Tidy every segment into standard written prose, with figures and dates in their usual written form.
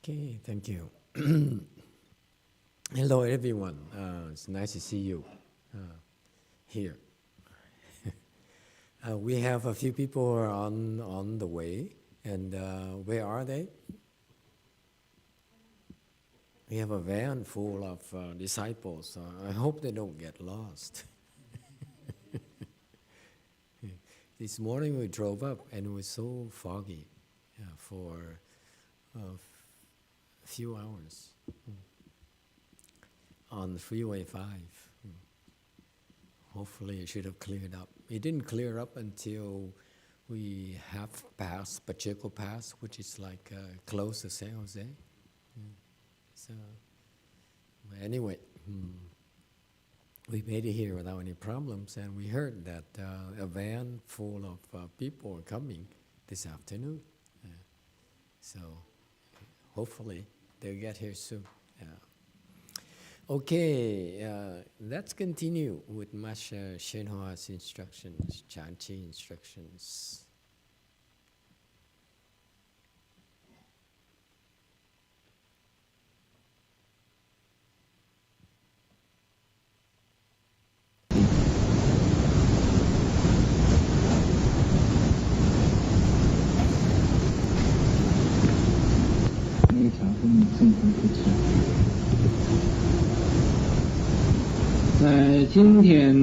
Okay, thank you. Hello, everyone. It's nice to see you here. We have a few people who are on the way, and where are they? We have a van full of disciples. I hope they don't get lost. This morning we drove up, and it was so foggy for a few hours on Freeway 5. Hopefully it should have cleared up. It didn't clear up until we have passed Pacheco Pass, which is like close to San Jose. So, but anyway, we made it here without any problems, and we heard that a van full of people are coming this afternoon. So hopefully they'll get here soon. Okay, let's continue with Master Shenhua's instructions, Chanchi instructions.在今天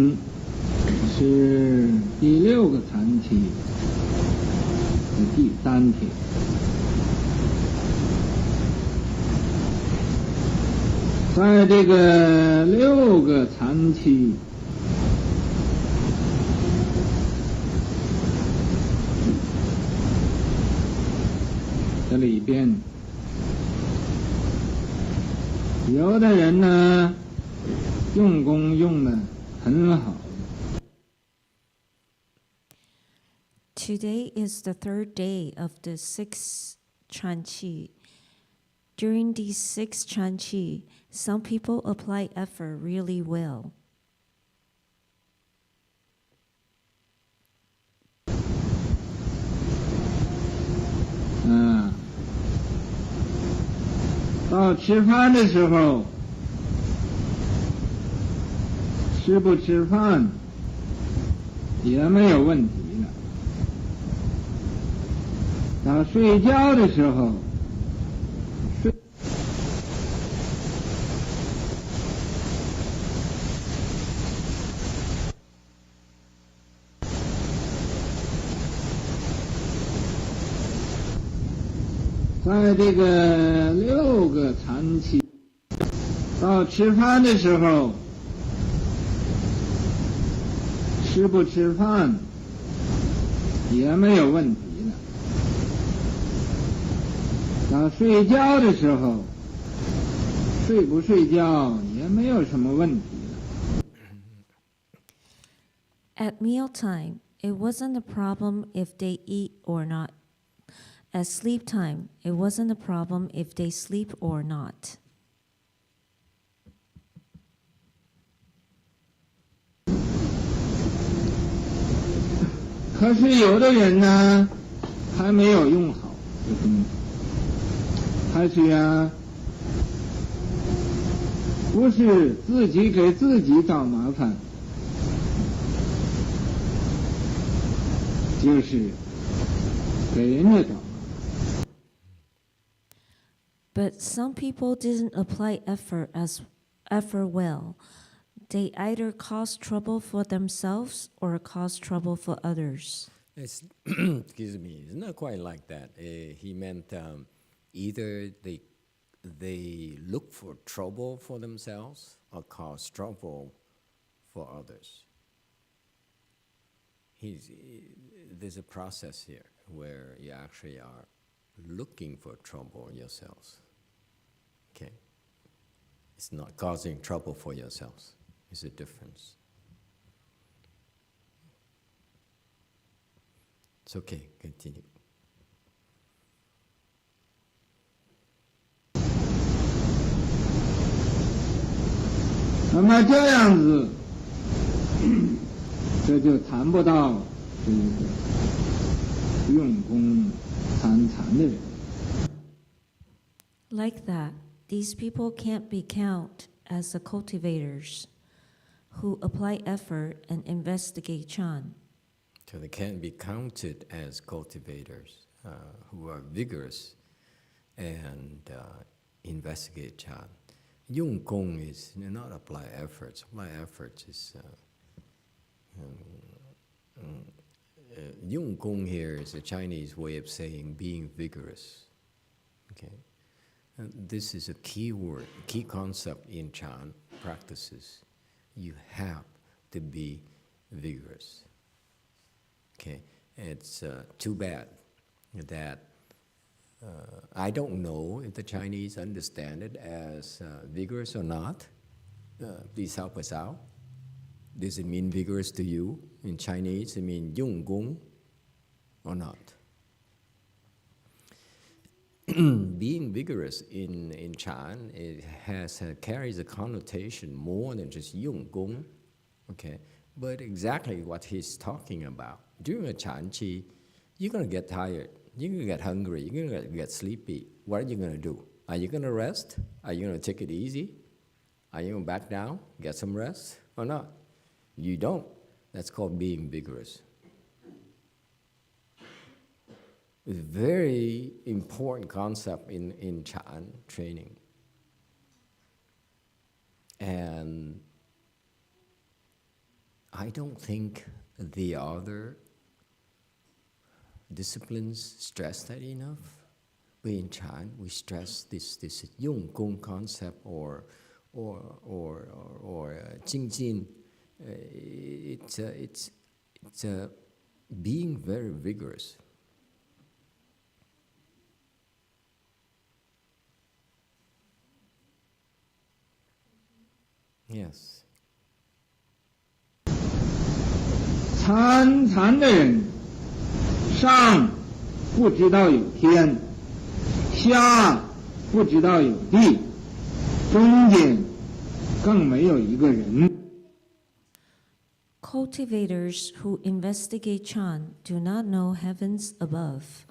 是第6个禅期的第3天，在这个6个禅期的里边，有的人呢用功用得很好。 Today is the 3rd day of the 6th Chanqi. During these 6 Chanqi, some people apply effort really well. 到吃饭的时候，吃不吃饭也没有问题了。到睡觉的时候，在这个6个禅期，到吃饭的时候，吃不吃饭也没有问题了。到睡觉的时候，睡不睡觉也没有什么问题了。 At mealtime, it wasn't a problem if they eat or not. At sleep time, it wasn't a problem if they sleep or not. 可是有的人呢，还没有用好这东西，还是不是自己给自己找麻烦，就是给人家找麻烦。 But some people didn't apply effort well. They either cause trouble for themselves or cause trouble for others. Excuse me, it's not quite like that. He meant either they look for trouble for themselves or cause trouble for others. There's a process here where you actually are looking for trouble yourselves. Okay? It's not causing trouble for yourselves. It's a difference. It's okay, continue. 那么这样子，这就谈不到这个用功参禅的人。Like that, these people can't be counted as the cultivators who apply effort and investigate Chan. So they can't be counted as cultivators who are vigorous and investigate Chan. Yung Gong is not apply efforts. Apply efforts is Yung Gong here is a Chinese way of saying being vigorous. Okay, and this is a key word, key concept in Chan practices. You have to be vigorous. Okay, it's too bad that I don't know if the Chinese understand it as vigorous or not. Please help us out. Does it mean vigorous to you? In Chinese, it means Yung Gong or not? Being vigorous in Chan, it carries a connotation more than just Yung Gong, okay? But exactly what he's talking about. During a Chan Qi, you're going to get tired, you're going to get hungry, you're going to get sleepy. What are you going to do? Are you going to rest? Are you going to take it easy? Are you going to back down, get some rest, or not? You don't. That's called being vigorous. It's a very important concept in Chan training. And I don't think the other disciplines stress that enough. But in Chan, we stress this Yung Gong concept or Jing Jin. It's being very vigorous. Yes. 参禅的人，上不知道有天，下不知道有地，中间更没有一个人。Cultivators who investigate Chan do not know heavens above,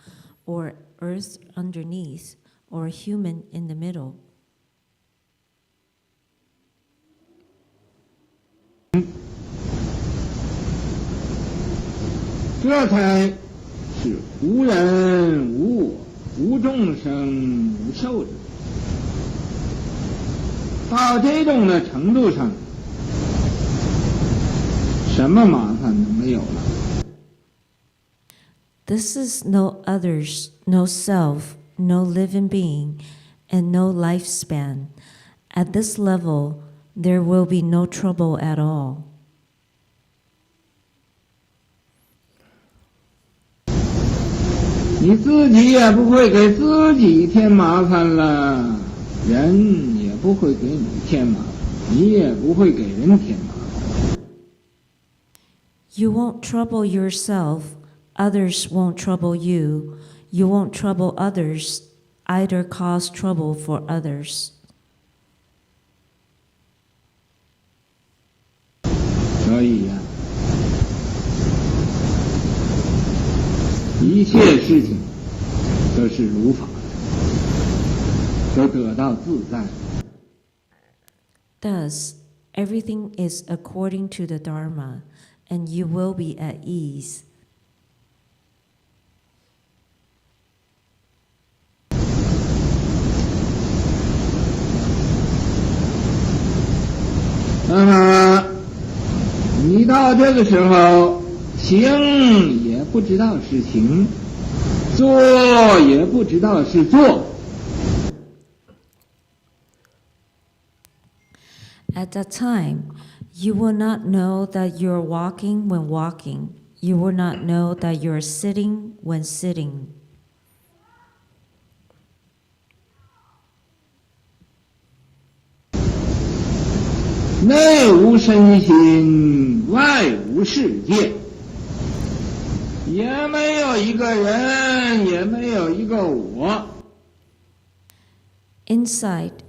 or earth underneath, or human in the middle. 这才是无人无我，无众生无寿者。到这种的程度上，什么麻烦都没有了。This is no others, no self, no living being, and no lifespan. At this level, there will be no trouble at all. 你自己也不会给自己添麻烦了，人也不会给你添麻烦，你也不会给人添麻烦。You won't trouble yourself, others won't trouble you. You won't trouble others, either cause trouble for others. 所以呀，一切事情都是如法的，都得到自在。 Thus, everything is according to the Dharma, and you will be at ease. 那么，你到这个时候，行也不知道是行，做也不知道是做。 At that time, you will not know that you're walking when walking. You will not know that you're sitting when sitting. 内无身心，外无世界，也没有一个人，也没有一个我。 Inside,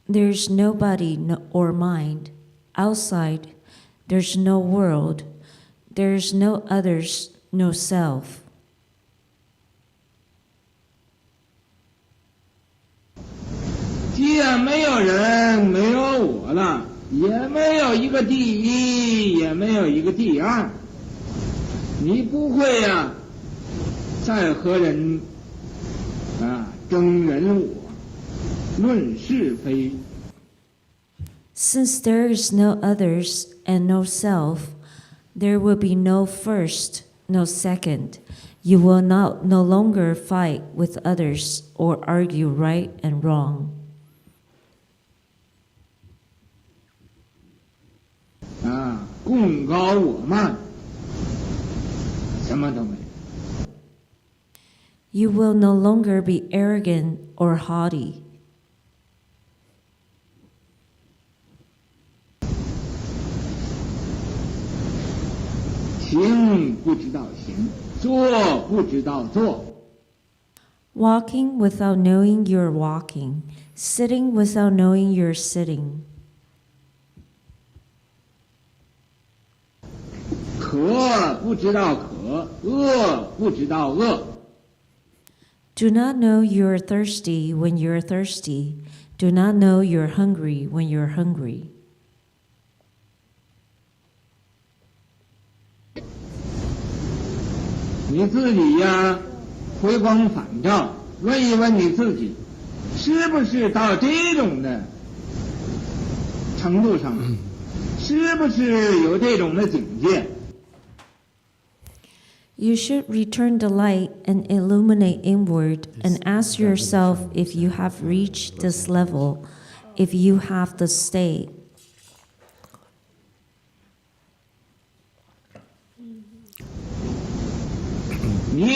there's nobody or mind. Outside, there's no world. There's no others, no self. 呀，没有人，没有我了，也没有一个第一，也没有一个第二。你不会呀，再和人争人我，论是非。Since there is no others and no self, there will be no first, no second. You will no longer fight with others or argue right and wrong. 共高我慢，什么都没有。You will no longer be arrogant or haughty. 行不知道行，做不知道做。Walking without knowing you're walking, sitting without knowing you're sitting. 渴不知道渴，饿不知道饿。Do not know you're thirsty when you're thirsty. Do not know you're hungry when you're hungry. 你自己呀，回光返照，问一问你自己，是不是到这种的程度上，是不是有这种的境界？ You should return the light and illuminate inward and ask yourself if you have reached this level, if you have the state. 你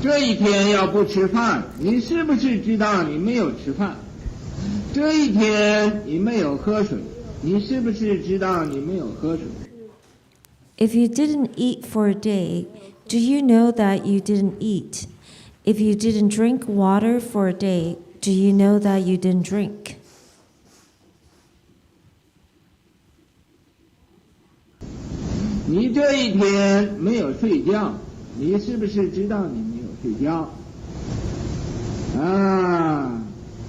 这一天要不吃饭，你是不是知道你没有吃饭？这一天你没有喝水，你是不是知道你没有喝水？ If you didn't eat for a day, do you know that you didn't eat? If you didn't drink water for a day, do you know that you didn't drink? 你这一天没有睡觉，你是不是知道你没有睡觉？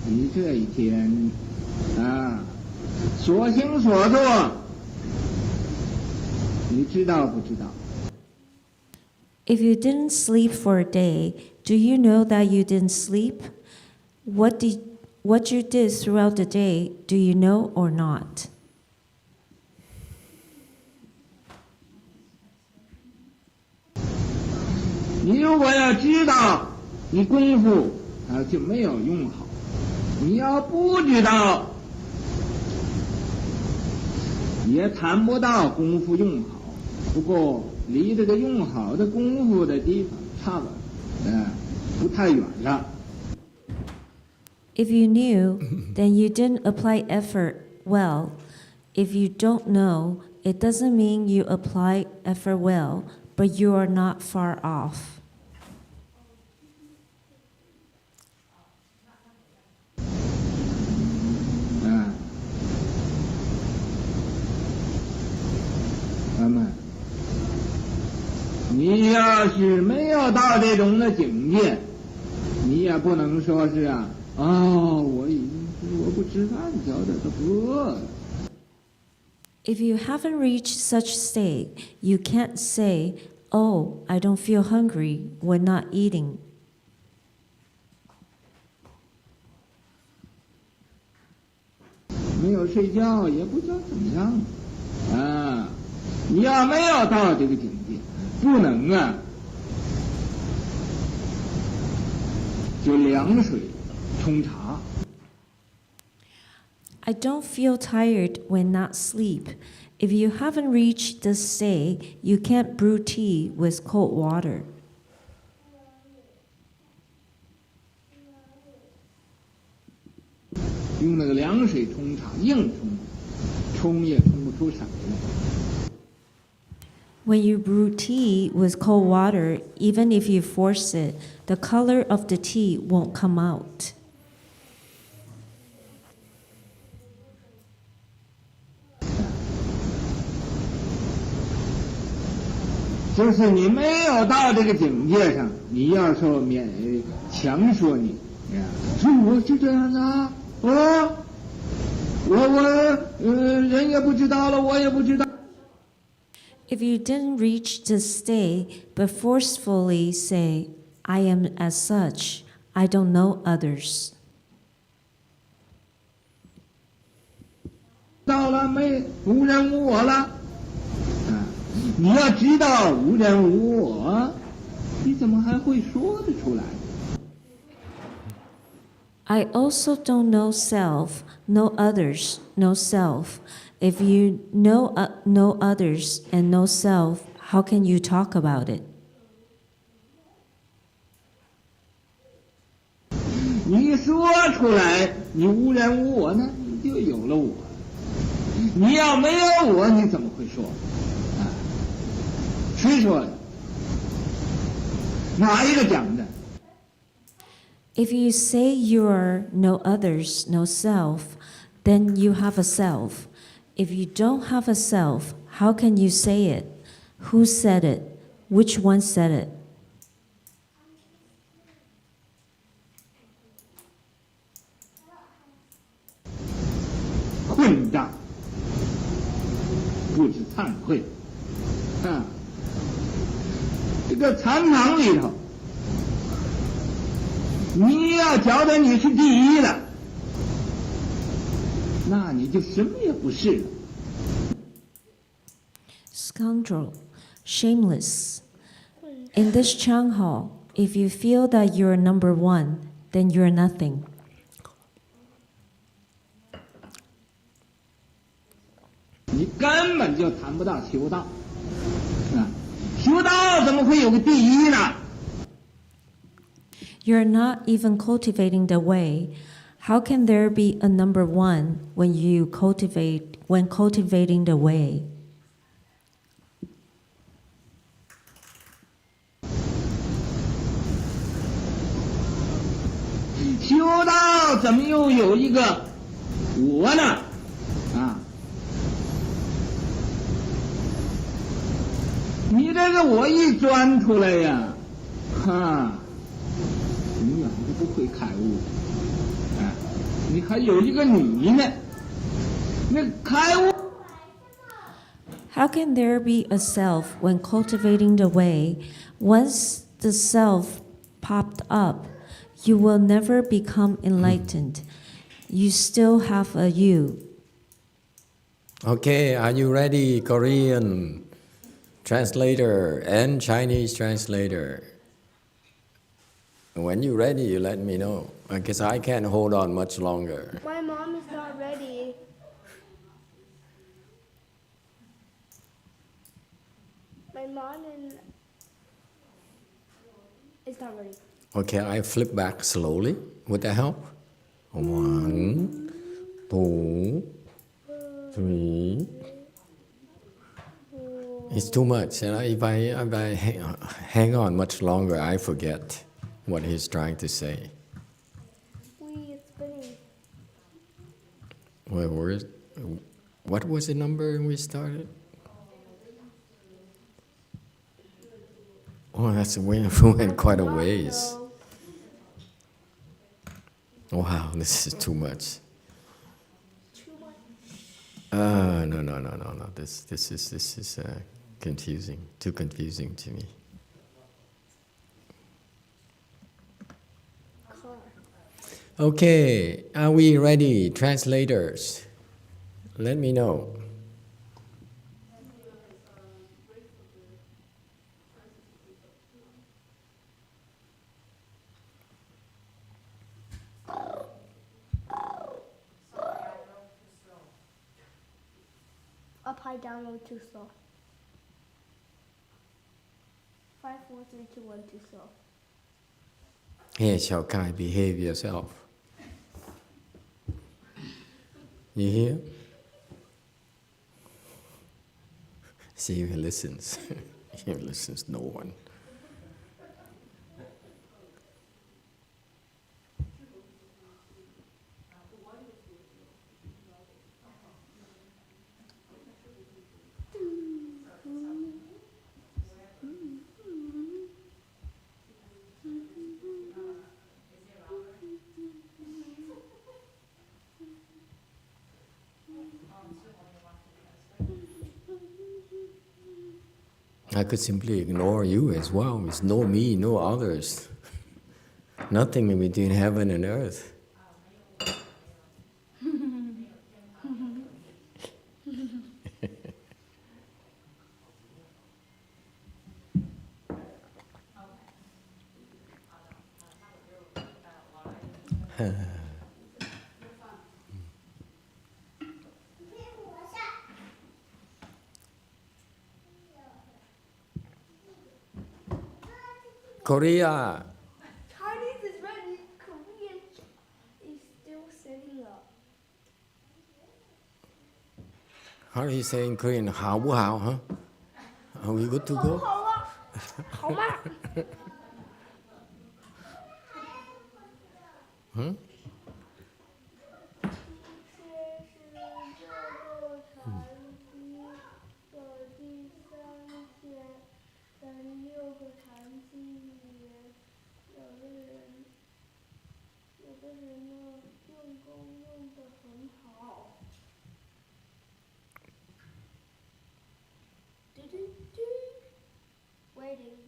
你这一天所行所做，你知道不知道？ If you didn't sleep for a day, do you know that you didn't sleep? What you did throughout the day, do you know or not? 你如果要知道，你功夫就没有用好；你要不知道，也谈不到功夫用好。不过离这个用好的功夫的地方差了，不太远了。 If you knew, then you didn't apply effort well. If you don't know, it doesn't mean you apply effort well, but you are not far off. 你要是没有到这种的境界，你也不能说是我已经我不吃饭觉得都不饿了。 If you haven't reached such state, you can't say, "Oh, I don't feel hungry" when not eating. 没有睡觉也不叫怎么样你要没有到这个境界，不能就凉水冲茶。 I don't feel tired when not sleep. If you haven't reached this state, you can't brew tea with cold water. 用那个凉水冲茶，硬冲也冲不出色来。 When you brew tea with cold water, even if you force it, the color of the tea won't come out. 就是你没有到这个境界上，你要说强说你，说我就这样人也不知道了，我也不知道。 If you didn't reach this state, but forcefully say, I am as such, I don't know others. 到了无人无我了，你要知道无人无我，你怎么还会说得出来？ I also don't know self, no others, no self. If you know no others and no self, how can you talk about it? 你说出来，你无人无我呢，你就有了我。你要没有我，你怎么会说？谁说的？哪一个讲的？ If you say you are no others, no self, then you have a self. If you don't have a self, how can you say it? Who said it? Which one said it? 混账，不知惭愧。这个禅堂里头，你要觉得你是第一了，那你就什么也不是了。 Scoundrel, shameless. In this Chang Hall, if you feel that you're number one, then you're nothing. 你根本就谈不到修道，修道怎么会有个第一呢？ You're not even cultivating the way. How can there be a number one when cultivating the way? 修道怎么又有一个我呢？你这个我一钻出来呀，永远都不会开悟。你还有一个你呢，那开悟。 How can there be a self when cultivating the way? Once the self popped up, you will never become enlightened. You still have a you. Okay, are you ready, Korean translator and Chinese translator? When you're ready, you let me know, because I can't hold on much longer. My mom is not ready. My mom is not ready. Okay, I flip back slowly. Would that help? 1, 2, 3. It's too much. If I hang on much longer, I forget what he's trying to say. It's spinning. What was the number we started? Oh, that's we went quite a ways. Wow, this is too much. No. This is confusing. Too confusing to me. Okay, are we ready, translators? Let me know. Up, high, down, low, too slow. 5, 4, 3, 2, 1, too slow. Hey, Shao Kai, behave yourself. You hear? See if he listens. He listens, no one. I could simply ignore you as well. It's no me, no others. Nothing in between heaven and earth. Korea. Chinese is ready. Korean is still setting up. How are you saying Korean? 好不好, huh? Are we good to go? 好啊，好吗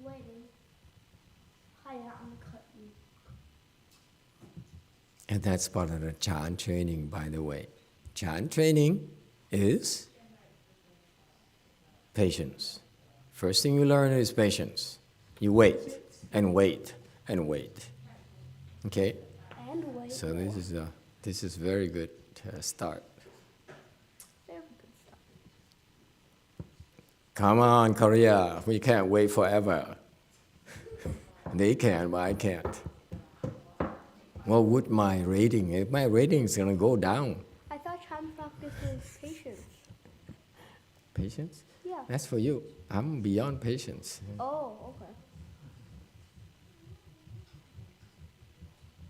？Waiting. Hiya, I'm cutting. And that's part of the Chan training, by the way. Chan training is patience. First thing you learn is patience. You wait and wait and wait. Okay? And wait. So this is very good start. Very good stuff. Come on, Korea. We can't wait forever. They can, but I can't. What would my rating? If my rating is going to go down. I thought Chan practice was patience. Patience? Yeah. That's for you. I'm beyond patience. Oh, okay.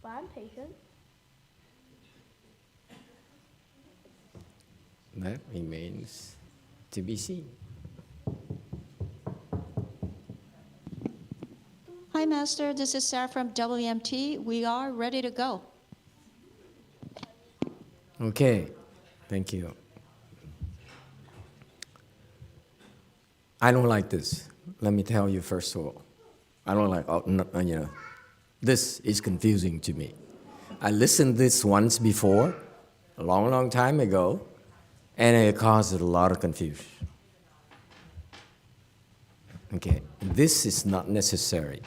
But I'm patient. That remains to be seen. Hi, Master. This is Sarah from WMT. We are ready to go. Okay, thank you. I don't like this. Let me tell you first of all. I don't like, this is confusing to me. I listened this once before, a long, long time ago, and it caused a lot of confusion. Okay, this is not necessary.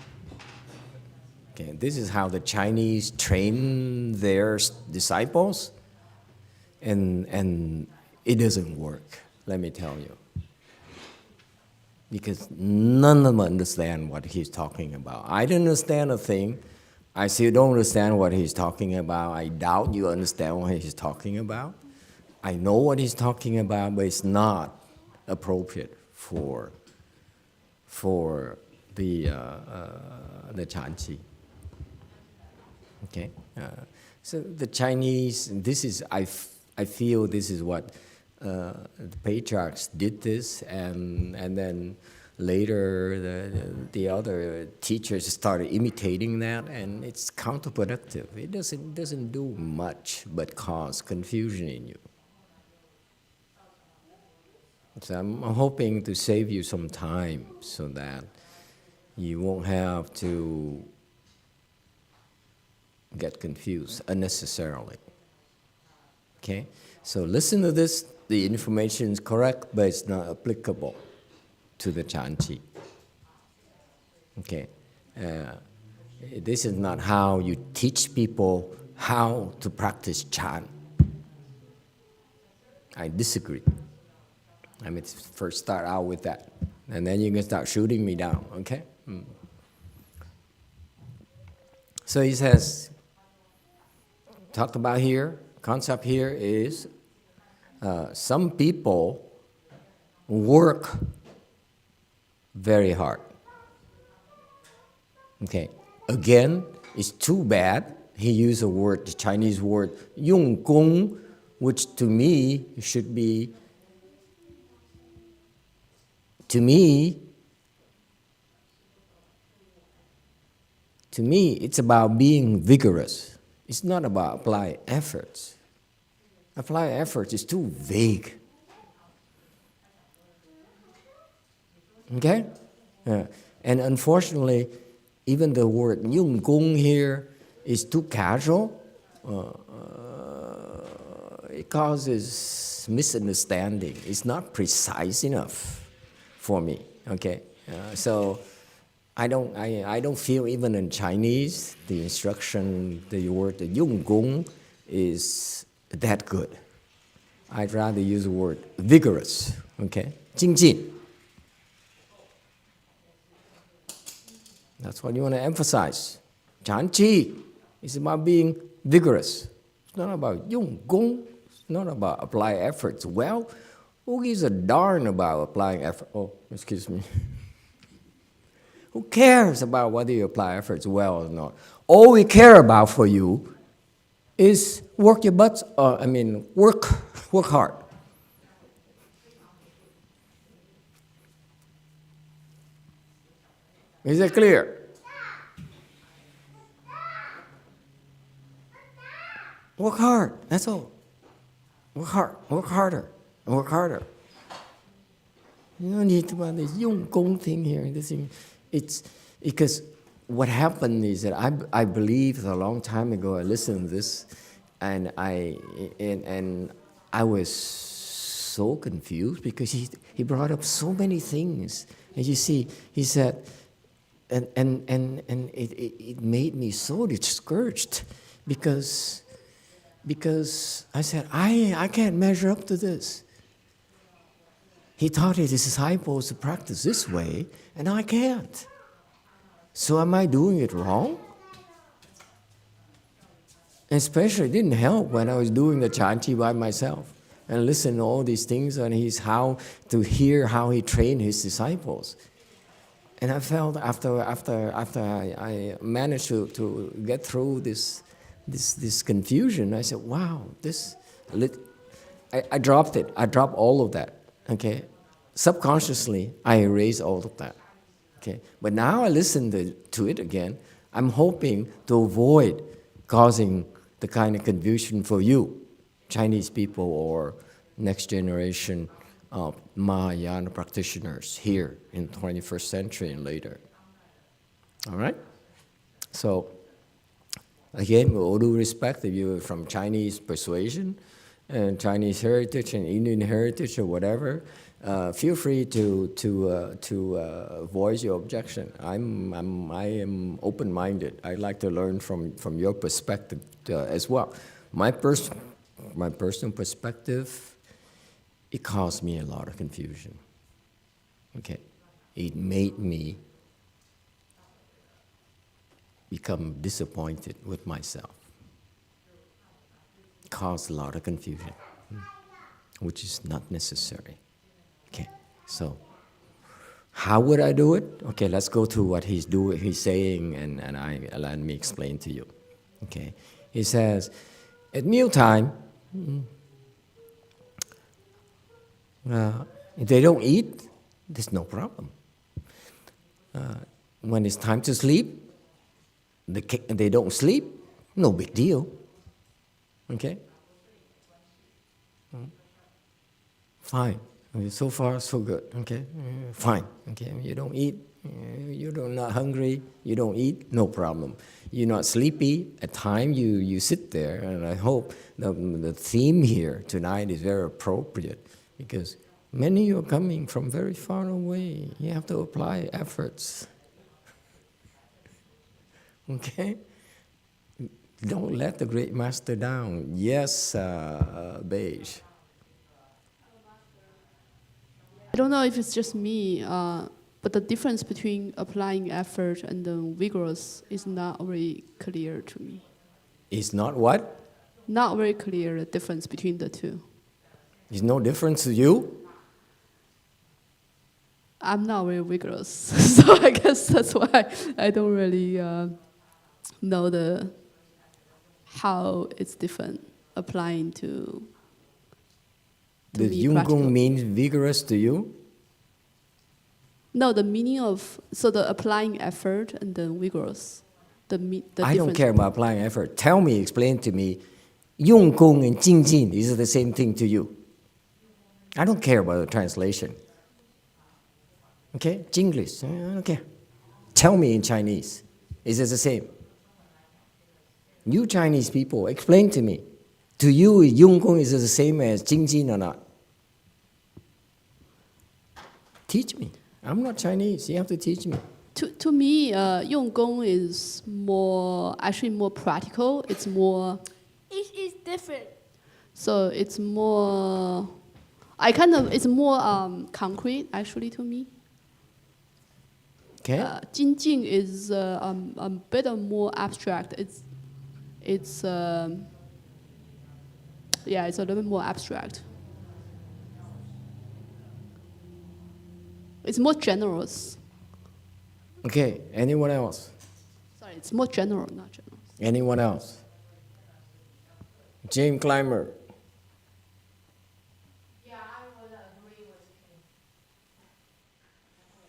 Okay, this is how the Chinese train their disciples, and it doesn't work, let me tell you. Because none of them understand what he's talking about. I don't understand a thing. I still don't understand what he's talking about. I doubt you understand what he's talking about. I know what he's talking about, but it's not appropriate for the Chanchi. Okay, so the Chinese. This is I feel this is what the patriarchs did this, and then later the other teachers started imitating that, and it's counterproductive. It doesn't do much but cause confusion in you. So I'm hoping to save you some time so that you won't have to get confused unnecessarily. Okay? So listen to this. The information is correct, but it's not applicable to the Chanchi. Okay? This is not how you teach people how to practice Chan. I disagree. I mean, first start out with that, and then you can start shooting me down, okay? So he says, talked about here, concept here is some people work very hard. Okay, again, it's too bad he used a word, the Chinese word, 用功, which to me should be, to me, it's about being vigorous. It's not about apply efforts. Apply efforts is too vague. Okay? And unfortunately, even the word 用功 here is too casual. It causes misunderstanding. It's not precise enough for me. Okay? So I don't feel even in Chinese, the instruction, the word 用功 is that good. I'd rather use the word vigorous. Okay? 精进. That's what you want to emphasize. 禅气 is about being vigorous. It's not about 用功. It's not about apply efforts. Well, who gives a darn about applying effort? Oh, excuse me. Who cares about whether you apply efforts well or not? All we care about for you is work your butts, work hard. Is it clear? Work hard, that's all. Work hard, work harder, and work harder. You don't need to about this 用功 thing here. It's because what happened is that I believe a long time ago I listened to this, and I was so confused because he brought up so many things, and you see he said, and it made me so discouraged because I said I can't measure up to this. He taught his disciples to practice this way, and I can't. So am I doing it wrong? Especially it didn't help when I was doing the chanti by myself and listen to all these things on how he trained his disciples. And I felt after I managed to get through this confusion, I said, wow, I dropped it. I dropped all of that. Okay, subconsciously I erased all of that. Okay, but now I listen to it again. I'm hoping to avoid causing the kind of confusion for you, Chinese people or next generation of Mahayana practitioners here in the 21st century and later. All right? So, again, with all due respect, if you're from Chinese persuasion and Chinese heritage and Indian heritage or whatever, feel free to voice your objection. I am open-minded. I'd like to learn from your perspective as well. My personal perspective, it caused me a lot of confusion. Okay, it made me become disappointed with myself. It caused a lot of confusion, which is not necessary. Okay, so how would I do it? Okay, let's go to what he's saying, and let me explain to you. Okay, he says, at mealtime, if they don't eat, there's no problem. When it's time to sleep, they don't sleep, no big deal. Okay? Fine. So far, so good. Okay? Fine. Okay? You don't eat, you're not hungry, you don't eat, no problem. You're not sleepy, at time you sit there, and I hope the theme here tonight is very appropriate because many of you are coming from very far away. You have to apply efforts. Okay? Don't let the great master down. Yes, Beige. I don't know if it's just me, but the difference between applying effort and vigorous is not very clear to me. It's not what? Not very clear, the difference between the two. There's no difference to you? I'm not very vigorous, so I guess that's why I don't really know how it's different applying to Does me Yung practical. Gong mean vigorous to you? No, the meaning of, so the applying effort and then vigorous. The I don't difference. care about applying effort. Tell me, explain to me, Yung Gong and Jing Jin, is it the same thing to you? I don't care about the translation. Okay, Jinglish. Okay. Tell me in Chinese. Is it the same? You Chinese people, explain to me. To you, Yonggong is the same as Jingjin or not? Teach me. I'm not Chinese. You have to teach me. To me, 用功 is actually more practical. It's more, It's different. so it's more, it's more concrete actually to me. Okay? 精进 is a bit more abstract. It's a little bit more abstract. It's more generous. Okay, anyone else? Sorry, it's more general, not generous. Anyone else? James Clymer. Yeah, I would agree with you.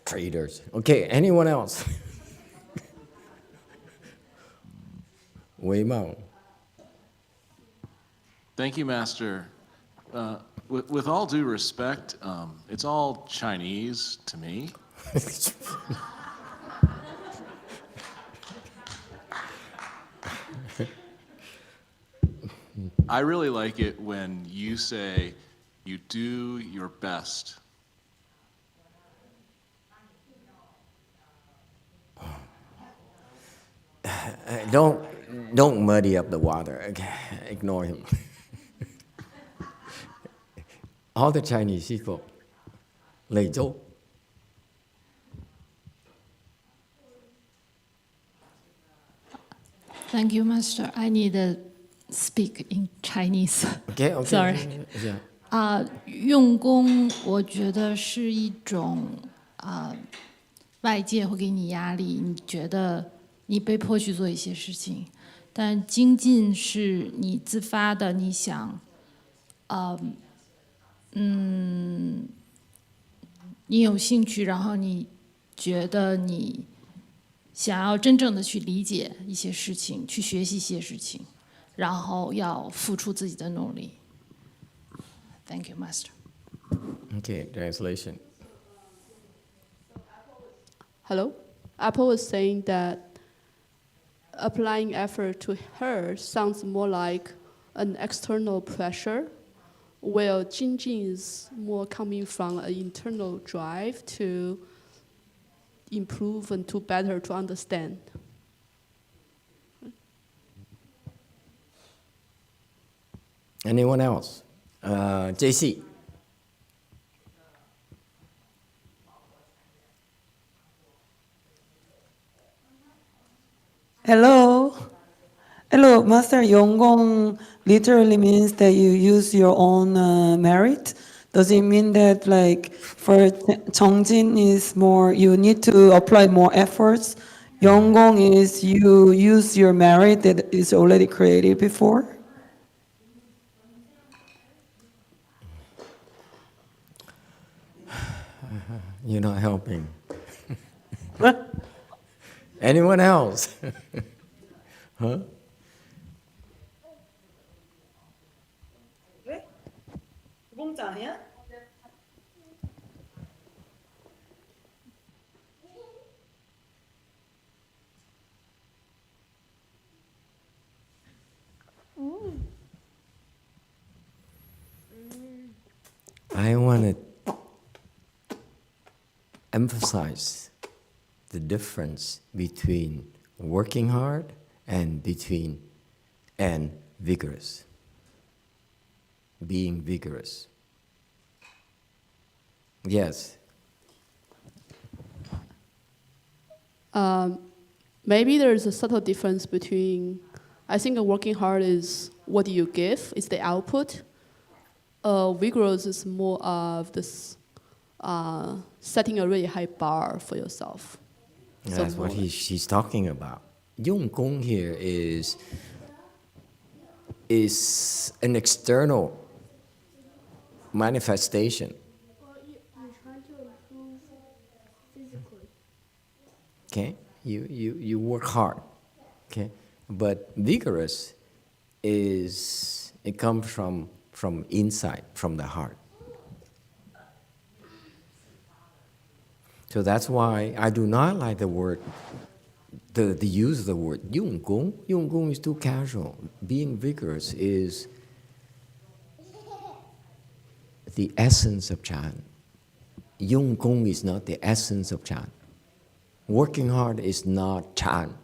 Traders. Okay, anyone else? Wei Mao. Thank you, Master. With all due respect, it's all Chinese to me. I really like it when you say you do your best. Don't muddy up the water. Okay, ignore him. All the Chinese people, 雷州. Thank you, Master. I need to speak in Chinese. Okay, okay. Sorry. Yeah. 用功，我觉得是一种外界会给你压力，你觉得你被迫去做一些事情，但精进是你自发的，你想，你有兴趣，然后你觉得你想要真正的去理解一些事情，去学习一些事情，然后要付出自己的努力。Thank you, Master. Okay, translation. Hello? Apple was saying that applying effort to her sounds more like an external pressure, while Jinjin is more coming from an internal drive to improve and to better to understand. Anyone else? JC. Hello. Hello, Master. Yonggong literally means that you use your own merit. Does it mean that, like, for Chongjin is more, you need to apply more efforts? Yonggong is you use your merit that is already created before? You're not helping. What? Anyone else? Huh? I want to emphasize the difference between working hard and vigorous. Being vigorous. Yes. Maybe there's a subtle difference between, I think working hard is what you give, is the output. Vigorous is more of this setting a really high bar for yourself. That's what she's talking about. Yonggong here is an external manifestation. Well, you're trying to improve physically. Okay, you work hard. Okay, but vigorous it comes from inside, from the heart. So that's why I do not like the word, the use of the word 用功. 用功 is too casual. Being vigorous is the essence of Chan. 用功 is not the essence of Chan. Working hard is not Chan.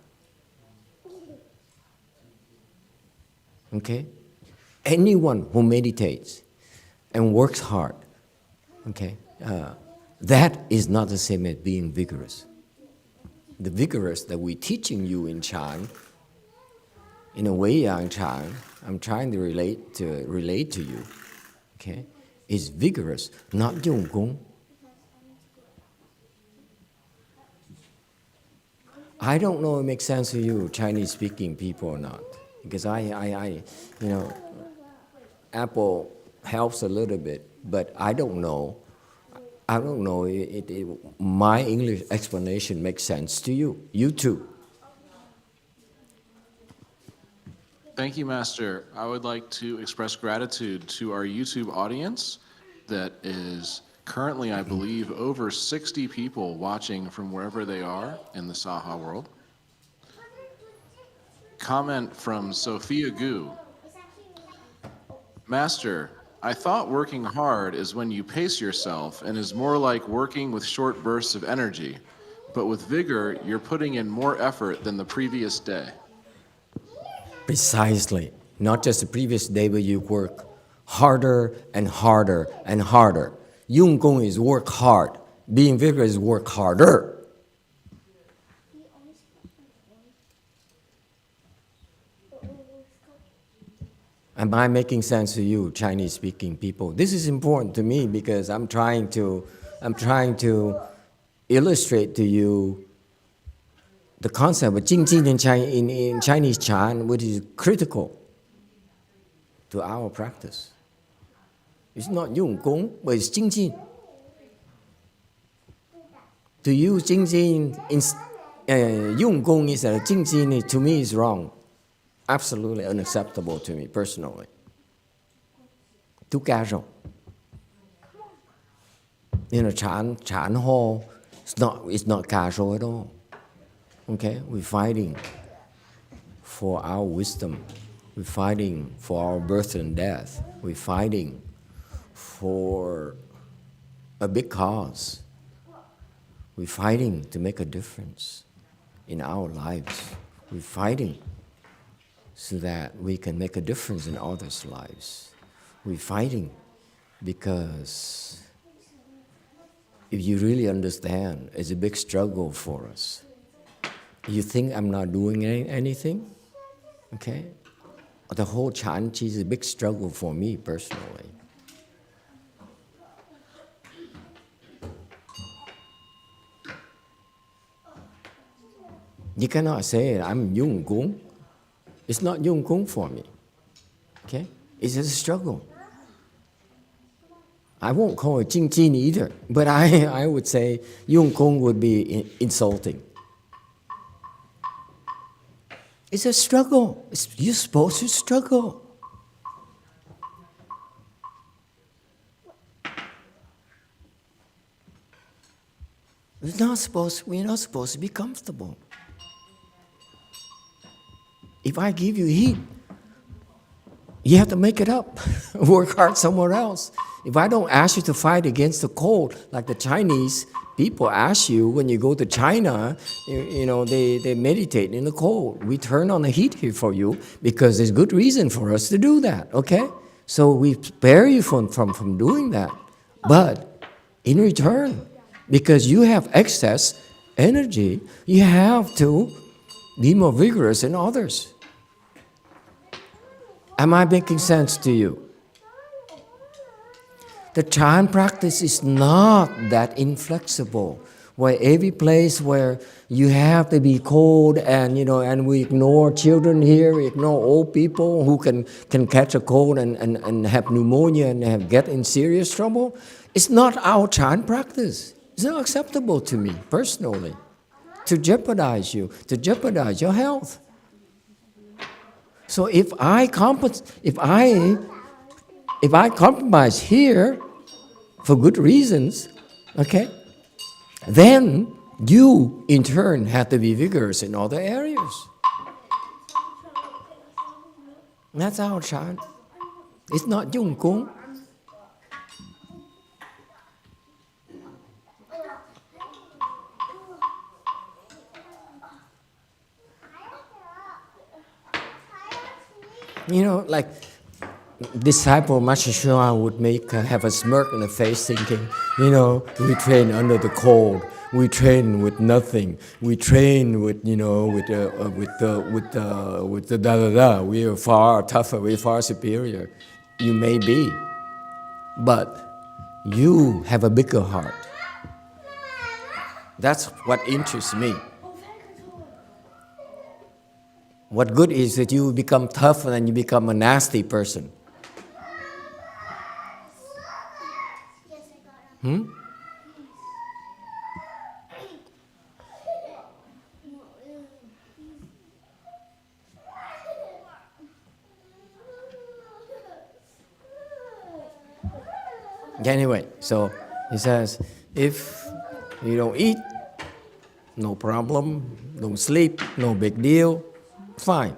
Okay? Anyone who meditates and works hard, okay, that is not the same as being vigorous. The vigorous that we're teaching you in Chan, in a way, Yang Chan, I'm trying to relate to you, okay, is vigorous, not 用功. I don't know if it makes sense to you, Chinese-speaking people or not, because I Apple helps a little bit, but I don't know. I don't know if my English explanation makes sense to you. You too. Thank you, Master. I would like to express gratitude to our YouTube audience that is currently, I believe, over 60 people watching from wherever they are in the Saha world. Comment from Sophia Gu. Master, I thought working hard is when you pace yourself and is more like working with short bursts of energy, but with vigor, you're putting in more effort than the previous day. Precisely. Not just the previous day, but you work harder and harder and harder. 用功 is work hard. Being vigorous is work harder. Am I making sense to you, Chinese-speaking people? This is important to me because I'm trying to illustrate to you the concept of 精进 in Chinese Chan, which is critical to our practice. It's not 用功, but it's 精进. To use 精进 用功 instead of 精进 to me is wrong. Absolutely unacceptable to me personally. Too casual. In a Chan hall, it's not casual at all. Okay, we're fighting for our wisdom. We're fighting for our birth and death. We're fighting for a big cause. We're fighting to make a difference in our lives. We're fighting so that we can make a difference in others' lives. We're fighting because if you really understand, it's a big struggle for us. You think I'm not doing anything? Okay? The whole Chan Chi is a big struggle for me personally. You cannot say I'm Yung Gong. It's not Yung Gong for me. Okay? It's just a struggle. I won't call it Jing Jin either, but I would say Yung Gong would be insulting. It's a struggle. You're supposed to struggle. We're not supposed to be comfortable. If I give you heat, you have to make it up. Work hard somewhere else. If I don't ask you to fight against the cold, like the Chinese people ask you when you go to China, they meditate in the cold. We turn on the heat here for you because there's good reason for us to do that, okay? So we spare you from doing that. But in return, because you have excess energy, you have to be more vigorous than others. Am I making sense to you? The Chan practice is not that inflexible, where every place where you have to be cold and we ignore children here, we ignore old people who can catch a cold and have pneumonia and get in serious trouble. It's not our Chan practice. It's not acceptable to me personally to jeopardize you, to jeopardize your health. So if I compromise here for good reasons, okay, then you, in turn, have to be vigorous in other areas. That's our child. It's not Dung Kung. You know, like disciple Master Shua would have a smirk on the face, thinking, you know, we train under the cold, we train with nothing, we train with, you know, with the da da da. We are far tougher, we are far superior. You may be, but you have a bigger heart. That's what interests me. What good is that you become tough and then you become a nasty person? Anyway, so he says, if you don't eat, no problem, don't sleep, no big deal, fine.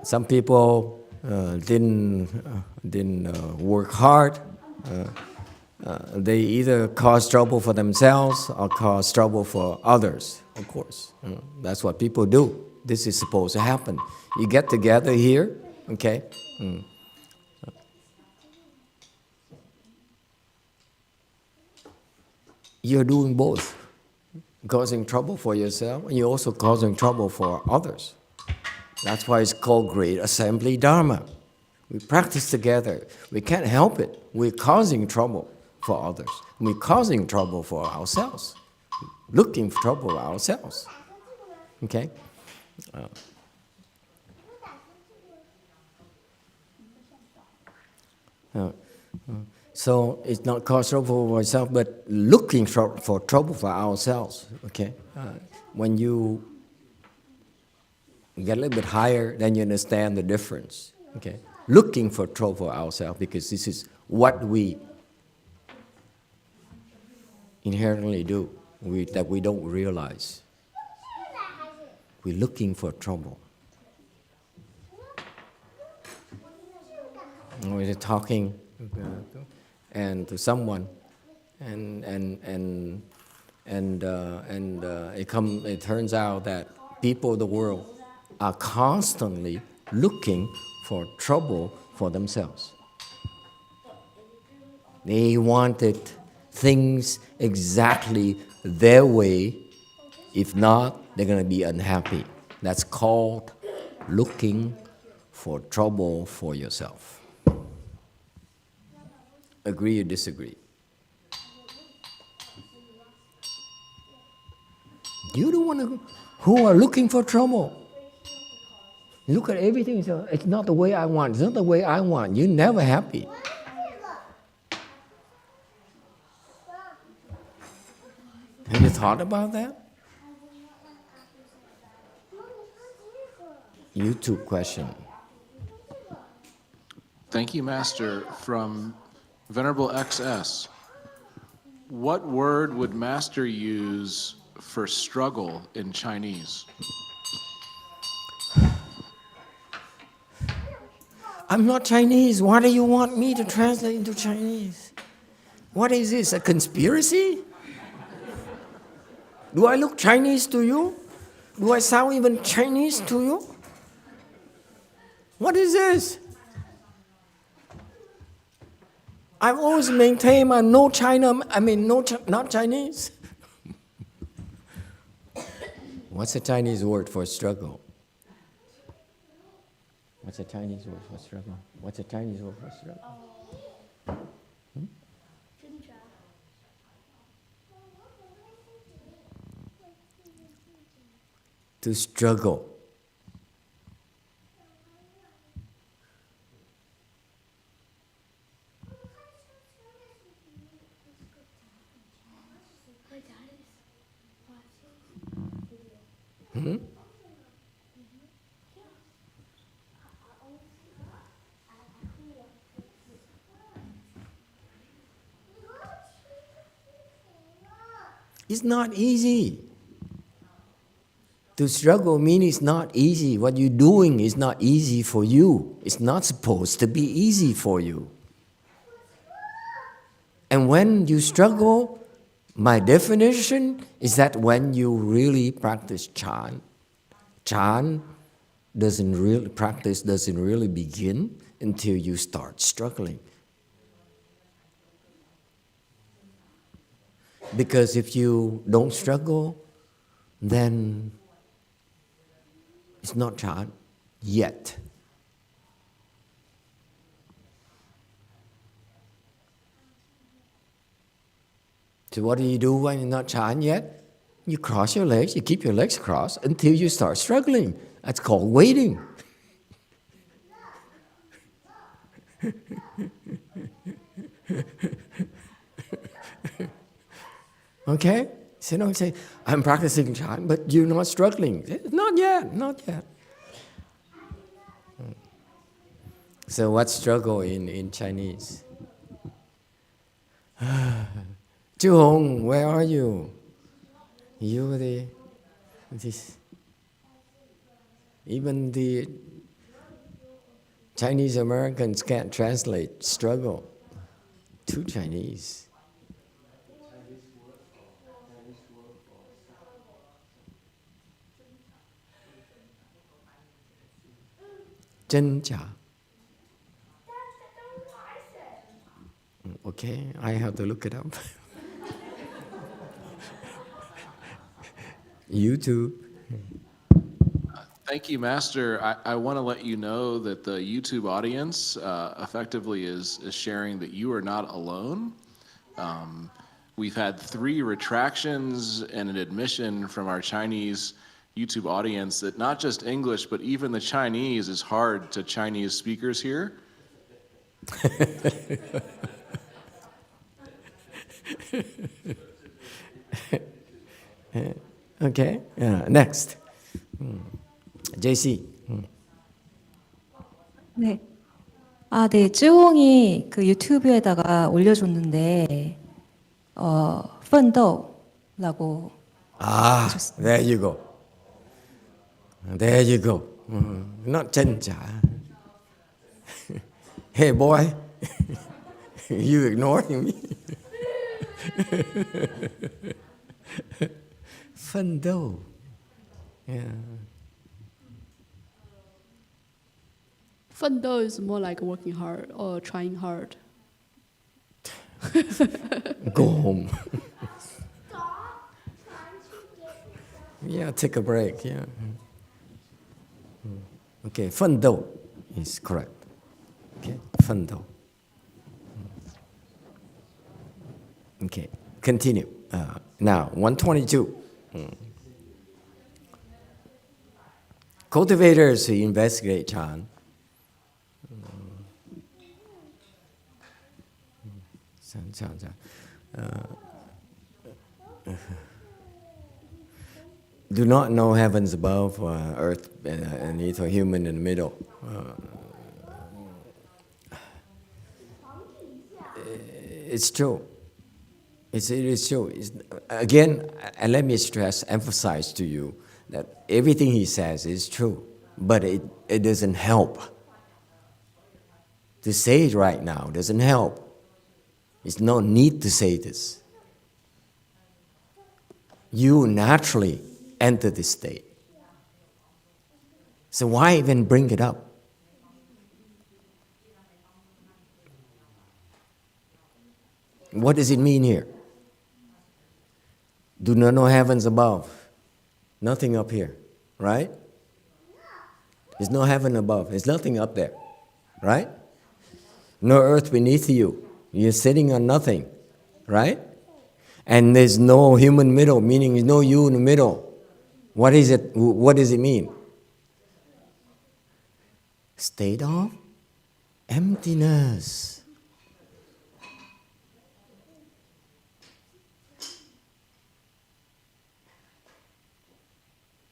Some people didn't work hard. They either cause trouble for themselves or cause trouble for others, of course. That's what people do. This is supposed to happen. You get together here, okay? You're doing both. Causing trouble for yourself, and you're also causing trouble for others. That's why it's called Great Assembly Dharma. We practice together. We can't help it. We're causing trouble for others. We're causing trouble for ourselves. Looking for trouble for ourselves. Okay? So it's not cause trouble for ourselves, but looking for trouble for ourselves. Okay? When you get a little bit higher, then you understand the difference. Okay? Looking for trouble for ourselves, because this is what we inherently do, that we don't realize. We're looking for trouble. We're talking and to someone, and it turns out that people of the world are constantly looking for trouble for themselves. They wanted things exactly their way. If not, they're going to be unhappy. That's called looking for trouble for yourself. Agree or disagree? You're the one who are looking for trouble. Look at everything and say, it's not the way I want. It's not the way I want. You're never happy. Have you thought about that? YouTube question. Thank you, Master. From Venerable XS, what word would Master use for struggle in Chinese? I'm not Chinese. Why do you want me to translate into Chinese? What is this, a conspiracy? Do I look Chinese to you? Do I sound even Chinese to you? What is this? I've always maintained I'm not Chinese. What's the Chinese word for struggle? What's the Chinese word for struggle? What's the Chinese word for struggle? To struggle. It's not easy. To struggle means it's not easy. What you're doing is not easy for you. It's not supposed to be easy for you. And when you struggle, my definition is that when you really practice Chan doesn't really begin until you start struggling. Because if you don't struggle, then it's not Chan yet. So what do you do when you're not Chan yet? You cross your legs, you keep your legs crossed until you start struggling. That's called waiting. Okay? So don't say, I'm practicing Chan, but you're not struggling. Not yet, not yet. So what's struggle in Chinese? Chu Hong, where are you? You even the Chinese Americans can't translate struggle to Chinese. Chân Cha. Okay, I have to look it up. YouTube. Thank you, Master. I want to let you know that the YouTube audience effectively is sharing that you are not alone. We've had 3 retractions and an admission from our Chinese YouTube audience that not just English, but even the Chinese is hard to Chinese speakers here. Okay, next. JC. 네. 네, 쯔홍이 그 유튜브에다가 올려줬는데, 奋斗라고. There you go. There you go. Not chân-cha. Hey boy, you ignoring me? 奋斗. Yeah. 奋斗 is more like working hard or trying hard. Go home. Yeah, take a break. Yeah. Okay, 奋斗 is correct. Okay, 奋斗. Okay, continue. Now, 122. Cultivators who investigate Chan do not know heavens above, earth, and ether, human in the middle. It's true. It is true. Again, and let me emphasize to you that everything he says is true, but it doesn't help. To say it right now doesn't help. There's no need to say this. You naturally enter this state. So why even bring it up? What does it mean here? Do not know heavens above. Nothing up here, right? There's no heaven above. There's nothing up there, right? No earth beneath you. You're sitting on nothing, right? And there's no human middle, meaning there's no you in the middle. What is it? What does it mean? State of emptiness.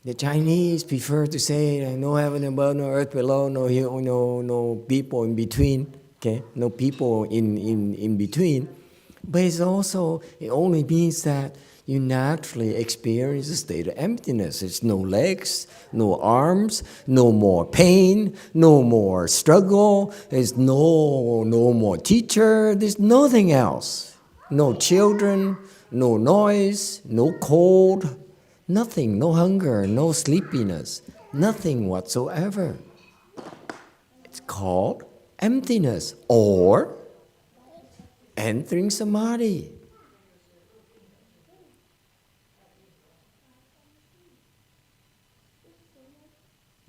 The Chinese prefer to say no heaven above, no earth below, no people in between. Okay, no people in between. But it only means that you naturally experience a state of emptiness. It's no legs, no arms, no more pain, no more struggle, there's no more teacher, there's nothing else. No children, no noise, no cold, nothing, no hunger, no sleepiness, nothing whatsoever. It's called emptiness or entering samadhi.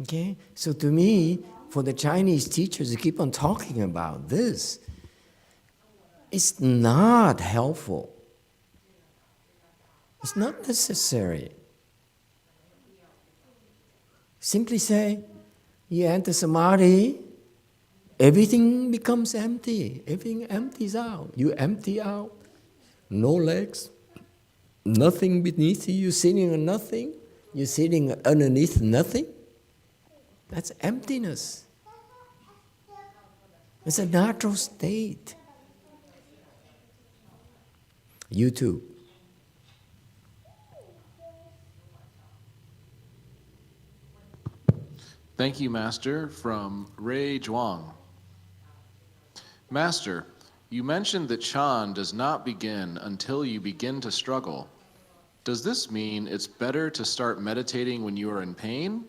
Okay, so to me, for the Chinese teachers to keep on talking about this, it's not helpful. It's not necessary. Simply say, you enter samadhi, everything becomes empty. Everything empties out. You empty out. No legs, nothing beneath you. You're sitting on nothing. You're sitting underneath nothing. That's emptiness. It's a natural state. You too. Thank you, Master. From Ray Zhuang. Master, you mentioned that Chan does not begin until you begin to struggle. Does this mean it's better to start meditating when you are in pain?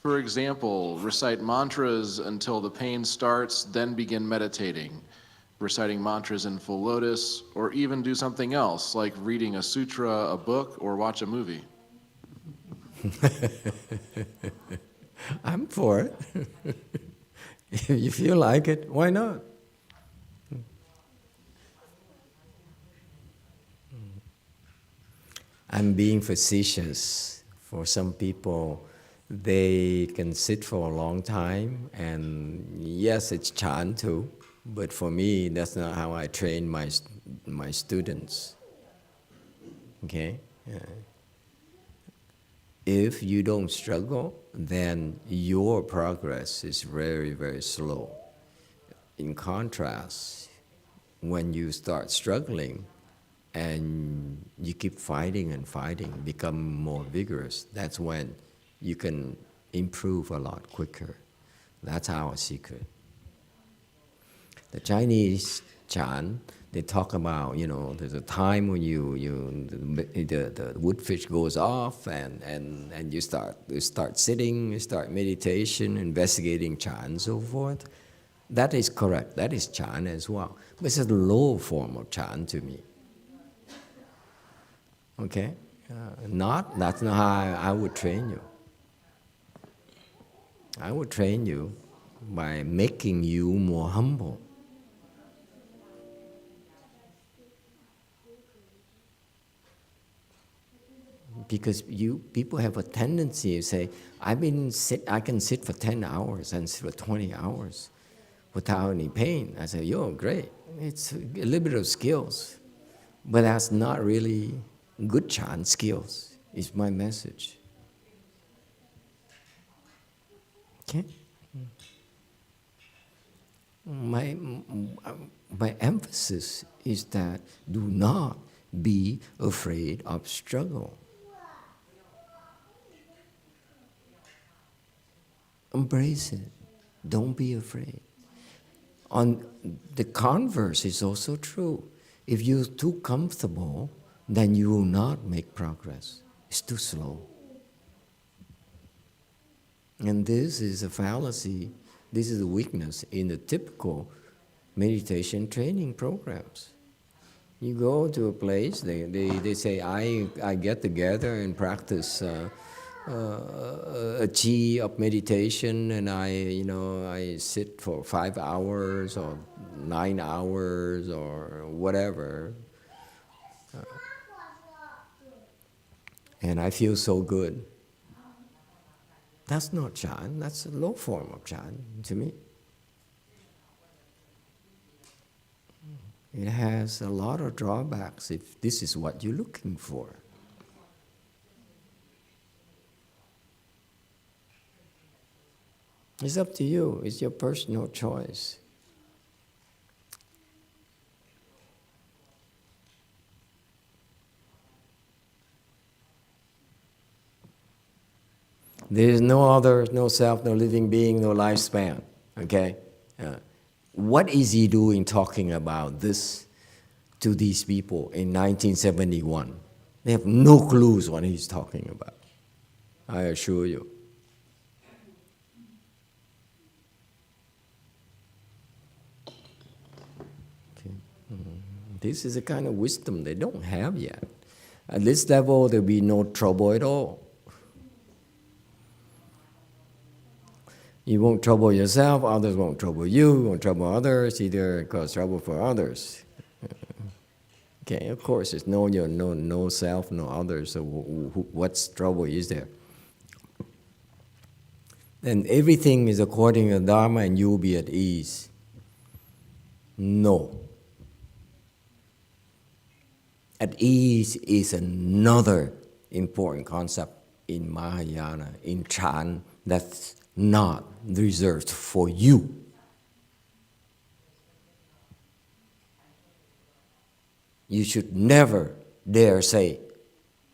For example, recite mantras until the pain starts, then begin meditating, reciting mantras in full lotus, or even do something else, like reading a sutra, a book, or watch a movie. I'm for it. If you feel like it, why not? I'm being facetious. For some people, they can sit for a long time, and yes, it's Chan too, but for me, that's not how I train my students. Okay? Yeah. If you don't struggle, then your progress is very, very slow. In contrast, when you start struggling and you keep fighting and fighting, become more vigorous, that's when you can improve a lot quicker. That's our secret. The Chinese Chan, they talk about, there's a time when the woodfish goes off and you start sitting, you start meditation, investigating Chan and so forth. That is correct. That is Chan as well. But it's a low form of Chan to me. Okay? That's not how I would train you. I would train you by making you more humble. Because people have a tendency to say, I can sit for 10 hours and sit for 20 hours without any pain. I say, yo, great. It's a little bit of skills, but that's not really good Chan skills, is my message. Okay? My emphasis is that do not be afraid of struggle. Embrace it. Don't be afraid. On the converse is also true. If you're too comfortable, then you will not make progress. It's too slow. And this is a fallacy. This is a weakness in the typical meditation training programs. You go to a place, they say, I get together and practice a chi of meditation, and I sit for 5 hours or 9 hours or whatever. And I feel so good. That's not Chan, that's a low form of Chan to me. It has a lot of drawbacks if this is what you're looking for. It's up to you, it's your personal choice. There is no other, no self, no living being, no lifespan. Okay? What is he doing talking about this to these people in 1971? They have no clues what he's talking about. I assure you. Okay. This is a kind of wisdom they don't have yet. At this level, there'll be no trouble at all. You won't trouble yourself, others won't trouble you, you won't trouble others, either cause trouble for others. Okay, of course, there's no self, no others, so what's trouble is there? Then everything is according to Dharma and you will be at ease. No. At ease is another important concept in Mahayana, in Chan, that's not reserved for you. You should never dare say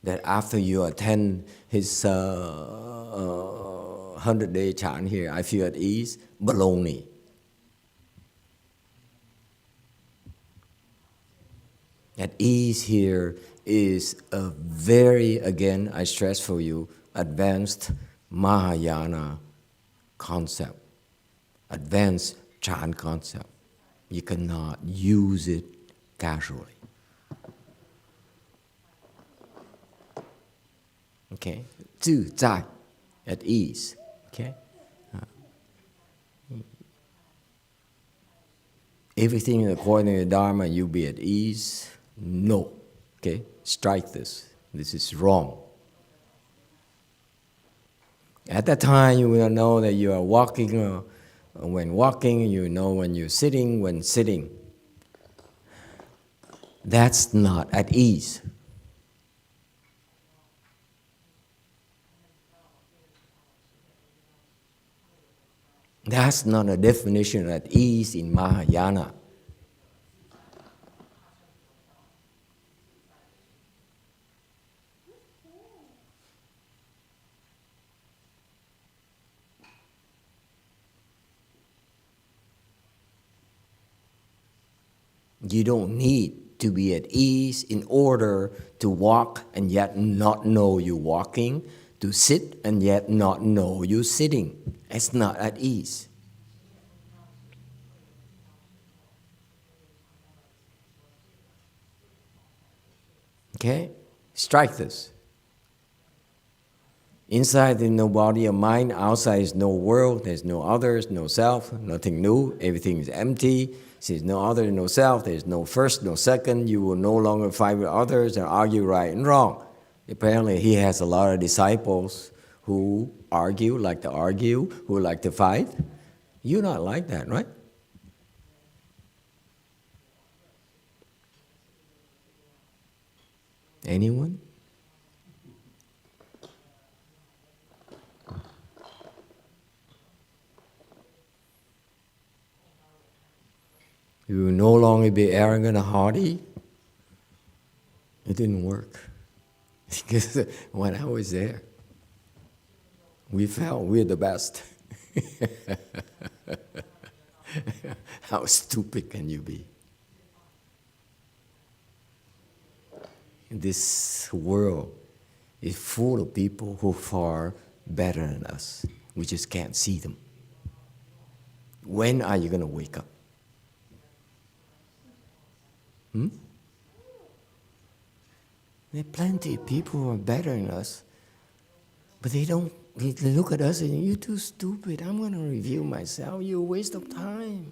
that after you attend his 100-day chant here, I feel at ease. Baloney. At ease here is a very, again, I stress for you, advanced Mahayana concept, advanced Chan concept. You cannot use it casually. Okay, 自在, at ease. Okay, everything according to Dharma, you be at ease. No. Okay, strike this. This is wrong. At that time, you will know that you are walking. When walking, you know when you're sitting. When sitting, that's not at ease. That's not a definition of at ease in Mahayana. You don't need to be at ease in order to walk and yet not know you're walking, to sit and yet not know you're sitting. It's not at ease. Okay? Strike this. Inside there's no body or mind, outside is no world, there's no others, no self, nothing new, everything is empty. There's no other, no self, there's no first, no second, you will no longer fight with others and argue right and wrong. Apparently he has a lot of disciples who argue, like to argue, who like to fight. You're not like that, right? Anyone? You will no longer be arrogant and haughty. It didn't work. Because when I was there, we felt we're the best. How stupid can you be? This world is full of people who are far better than us. We just can't see them. When are you going to wake up? There are plenty of people who are better than us, but they look at us and you're too stupid. I'm going to review myself. You're a waste of time.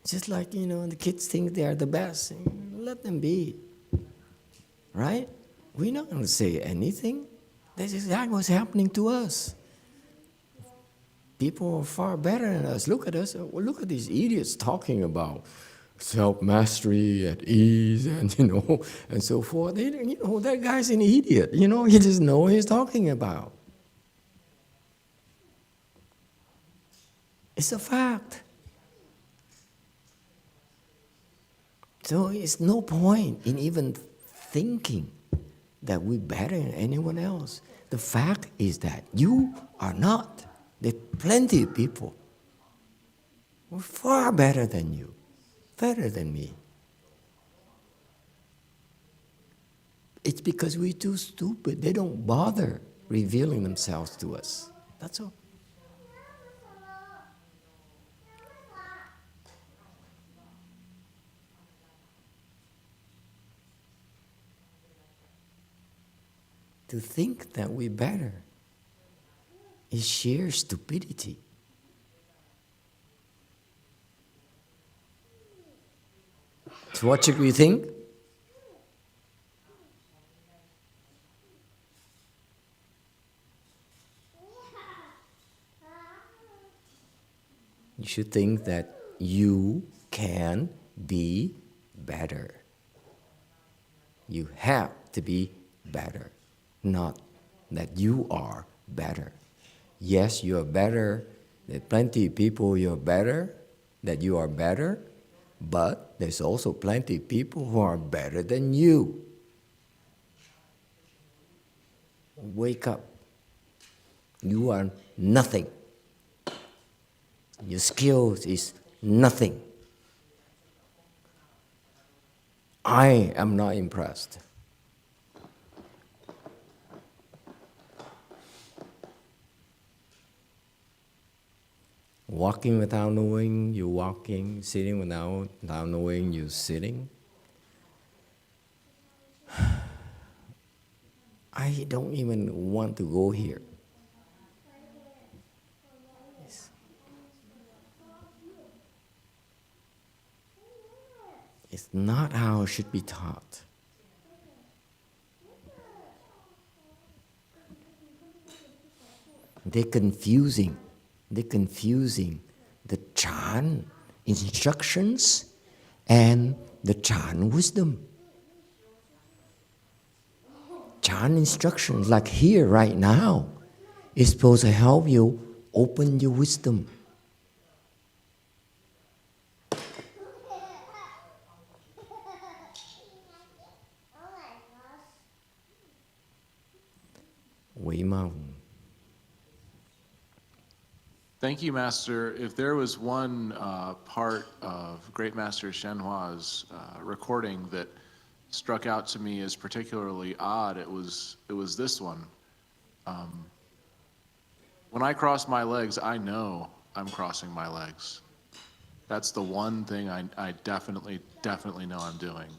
Just like, the kids think they are the best. Let them be. Right? We're not going to say anything. That's exactly what's happening to us. People are far better than us. Look at us. Look at these idiots talking about self-mastery at ease and, and so forth. That guy's an idiot. He doesn't know what he's talking about. It's a fact. So it's no point in even thinking that we're better than anyone else. The fact is that you are not. There are plenty of people who are far better than you, better than me. It's because we're too stupid. They don't bother revealing themselves to us. That's all. To think that we're better is sheer stupidity. So what should we think? You should think that you can be better. You have to be better, not that you are better. Yes, you are better. There are plenty of people you're better, that you are better, but there's also plenty of people who are better than you. Wake up. You are nothing. Your skills is nothing. I am not impressed. Walking without knowing you're walking, sitting without knowing you're sitting. I don't even want to go here. It's not how it should be taught. They're confusing the Chan instructions and the Chan wisdom. Chan instructions, like here right now, is supposed to help you open your wisdom. Thank you, Master. If there was one part of Great Master YongHua's recording that struck out to me as particularly odd, it was this one. When I cross my legs, I know I'm crossing my legs. That's the one thing I definitely know I'm doing,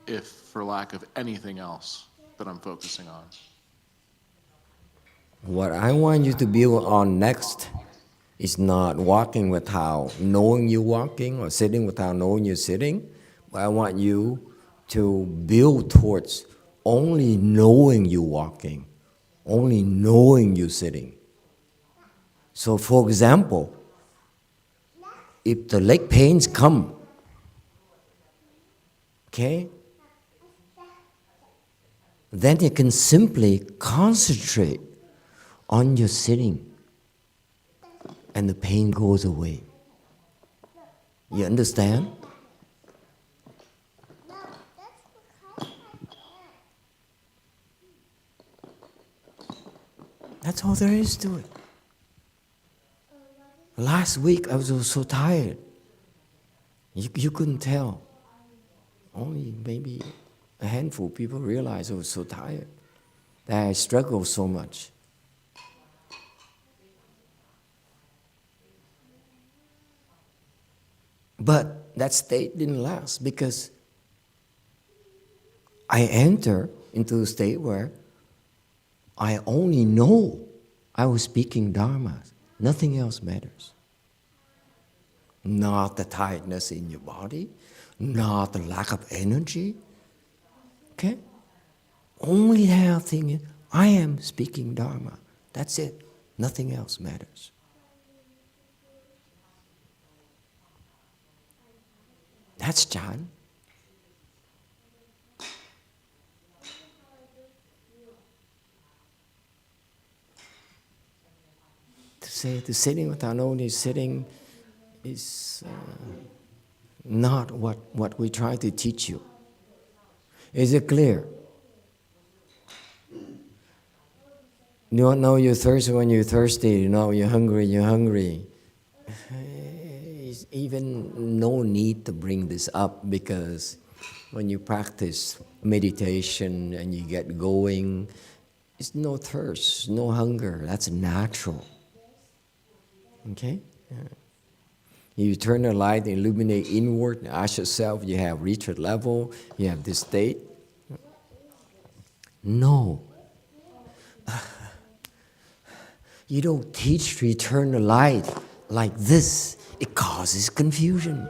if for lack of anything else that I'm focusing on. What I want you to build on next is not walking without knowing you're walking or sitting without knowing you're sitting. But I want you to build towards only knowing you're walking, only knowing you're sitting. So for example, if the leg pains come, okay, then you can simply concentrate on your sitting and the pain goes away. You understand? That's all there is to it. Last week I was so tired. You couldn't tell. Only maybe a handful of people realized I was so tired, that I struggled so much. But that state didn't last because I enter into a state where I only know I was speaking Dharma. Nothing else matters. Not the tiredness in your body, not the lack of energy. Okay? Only that thing is, I am speaking Dharma. That's it. Nothing else matters. That's Chan. To sitting without knowing is sitting is not what we try to teach you. Is it clear? You don't know you're thirsty when you're thirsty. You know you're hungry, you're hungry. There's even no need to bring this up, because when you practice meditation and you get going, it's no thirst, no hunger. That's natural. Okay? Yeah. You turn the light, illuminate inward, ask yourself, you have reached a level, you have this state. No. You don't teach to return the light like this. It causes confusion.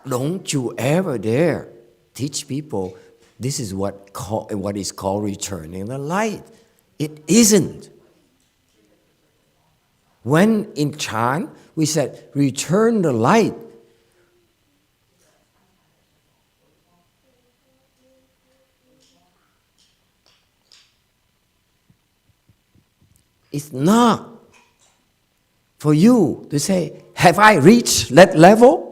Don't you ever dare teach people this is what is called returning the light. It isn't. When in Chan we said return the light, it's not for you to say, have I reached that level?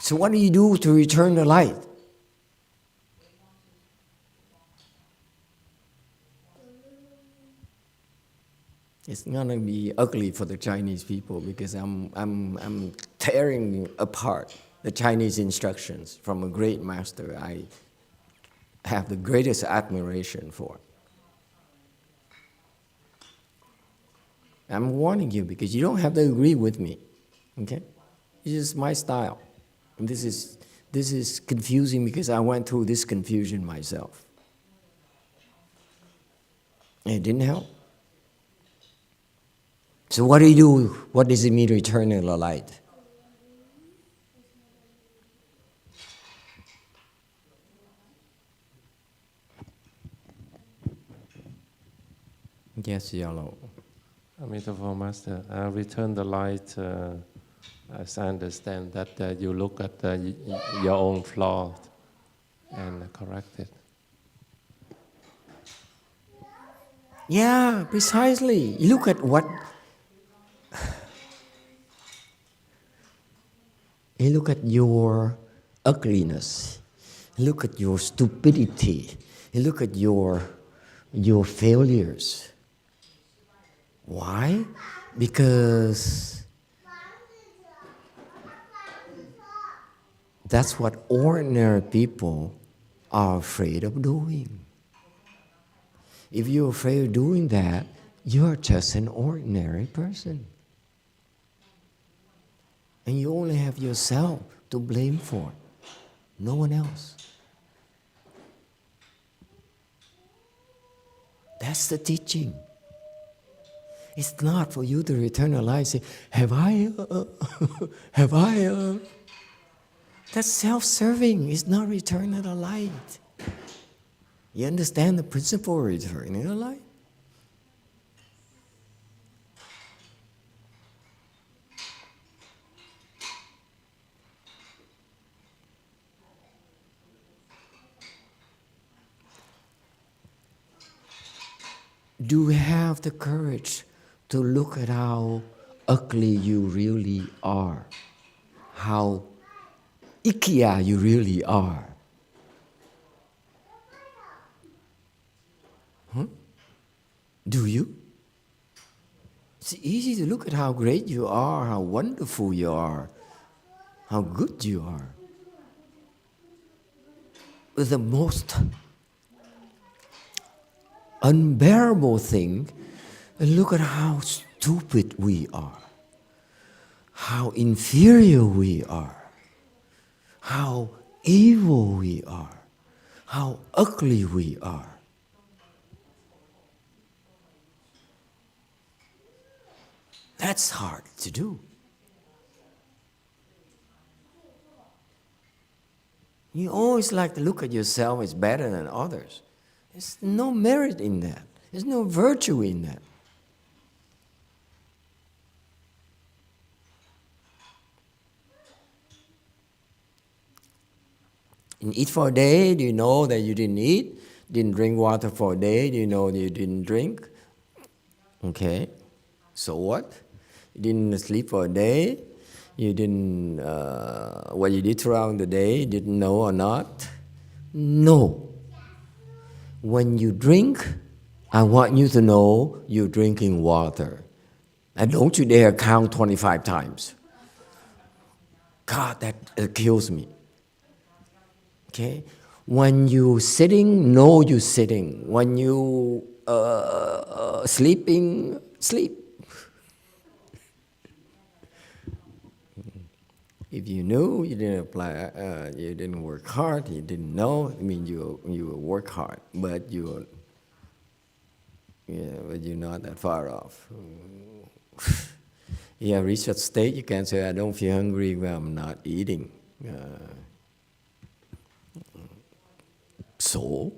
So what do you do to return the light? It's gonna be ugly for the Chinese people, because I'm tearing apart the Chinese instructions from a great master I have the greatest admiration for. I'm warning you, because you don't have to agree with me, okay? It's just my style. And this is confusing, because I went through this confusion myself. And it didn't help. So what do you do? What does it mean to return the light? Yes, yellow. Emitofuo Master, return the light, as I understand that you look at your own flaw and correct it. Yeah, precisely. You look at what... You look at your ugliness. You look at your stupidity. You look at your failures. Why? Because that's what ordinary people are afraid of doing. If you're afraid of doing that, you're just an ordinary person. And you only have yourself to blame for, no one else. That's the teaching. It's not for you to return a light and say, have I? That's self-serving. It's not returning the light. You understand the principle of returning the light? Do we have the courage to look at how ugly you really are? How ikia you really are? Huh? Do you? It's easy to look at how great you are, how wonderful you are, how good you are. But the most unbearable thing, look at how stupid we are, how inferior we are, how evil we are, how ugly we are. That's hard to do. You always like to look at yourself as better than others. There's no merit in that. There's no virtue in that. And eat for a day, do you know that you didn't eat? Didn't drink water for a day, you know you didn't drink. Okay, so what? You didn't sleep for a day, you didn't, what you did throughout the day, didn't know or not? No. When you drink, I want you to know you're drinking water. And don't you dare count 25 times. God, that kills me. Okay? When you sitting, know you're sitting. When you sleeping, sleep. If you knew, you didn't apply, you didn't work hard, you didn't know, I mean, you work hard, but you're not that far off. Yeah, reach that state, you can say, I don't feel hungry when I'm not eating. So,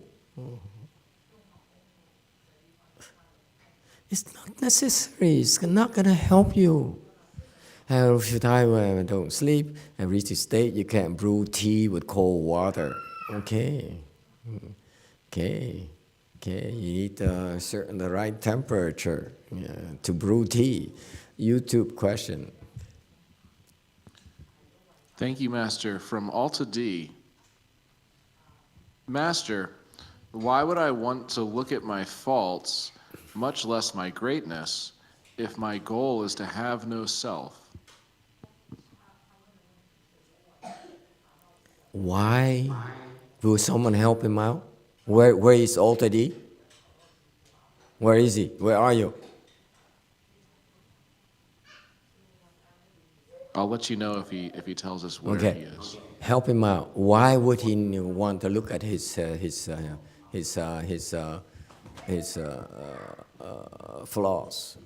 it's not necessary, it's not going to help you. A few times when I don't sleep, I reach a state you can't brew tea with cold water. Okay. You need the right temperature to brew tea. YouTube question. Thank you, Master. From Alta D. Master, why would I want to look at my faults, much less my greatness, if my goal is to have no self? Why? Will someone help him out? Where is Alta D? Where is he? Where are you? I'll let you know if he tells us where he is. Help him out. Why would he want to look at his flaws?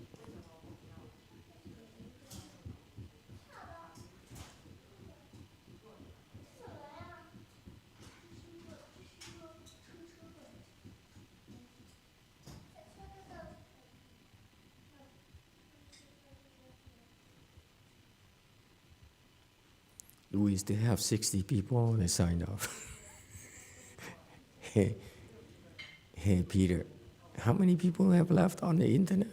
We still have 60 people that signed up. Hey, Peter, how many people have left on the internet?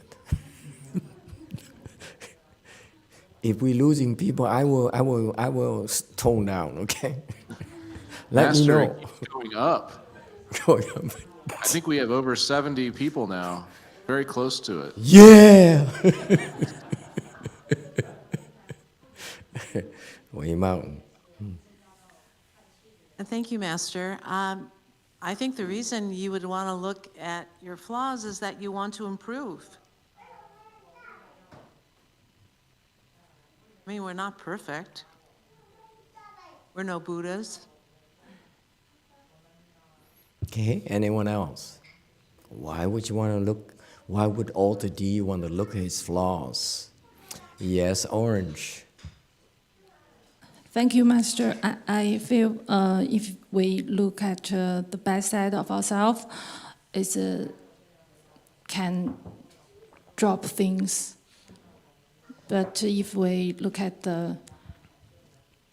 If we're losing people, I will tone down. Okay. Let me know. Master, it keeps going up. I think we have over 70 people now. Very close to it. Yeah. Way Mountain. Thank you, Master. I think the reason you would want to look at your flaws is that you want to improve. I mean, we're not perfect. We're no Buddhas. Okay, anyone else? Why would you want to look? Why would Alta D want to look at his flaws? Yes, Orange. Thank you, Master. I feel if we look at the bad side of ourselves, it can drop things. But if we look at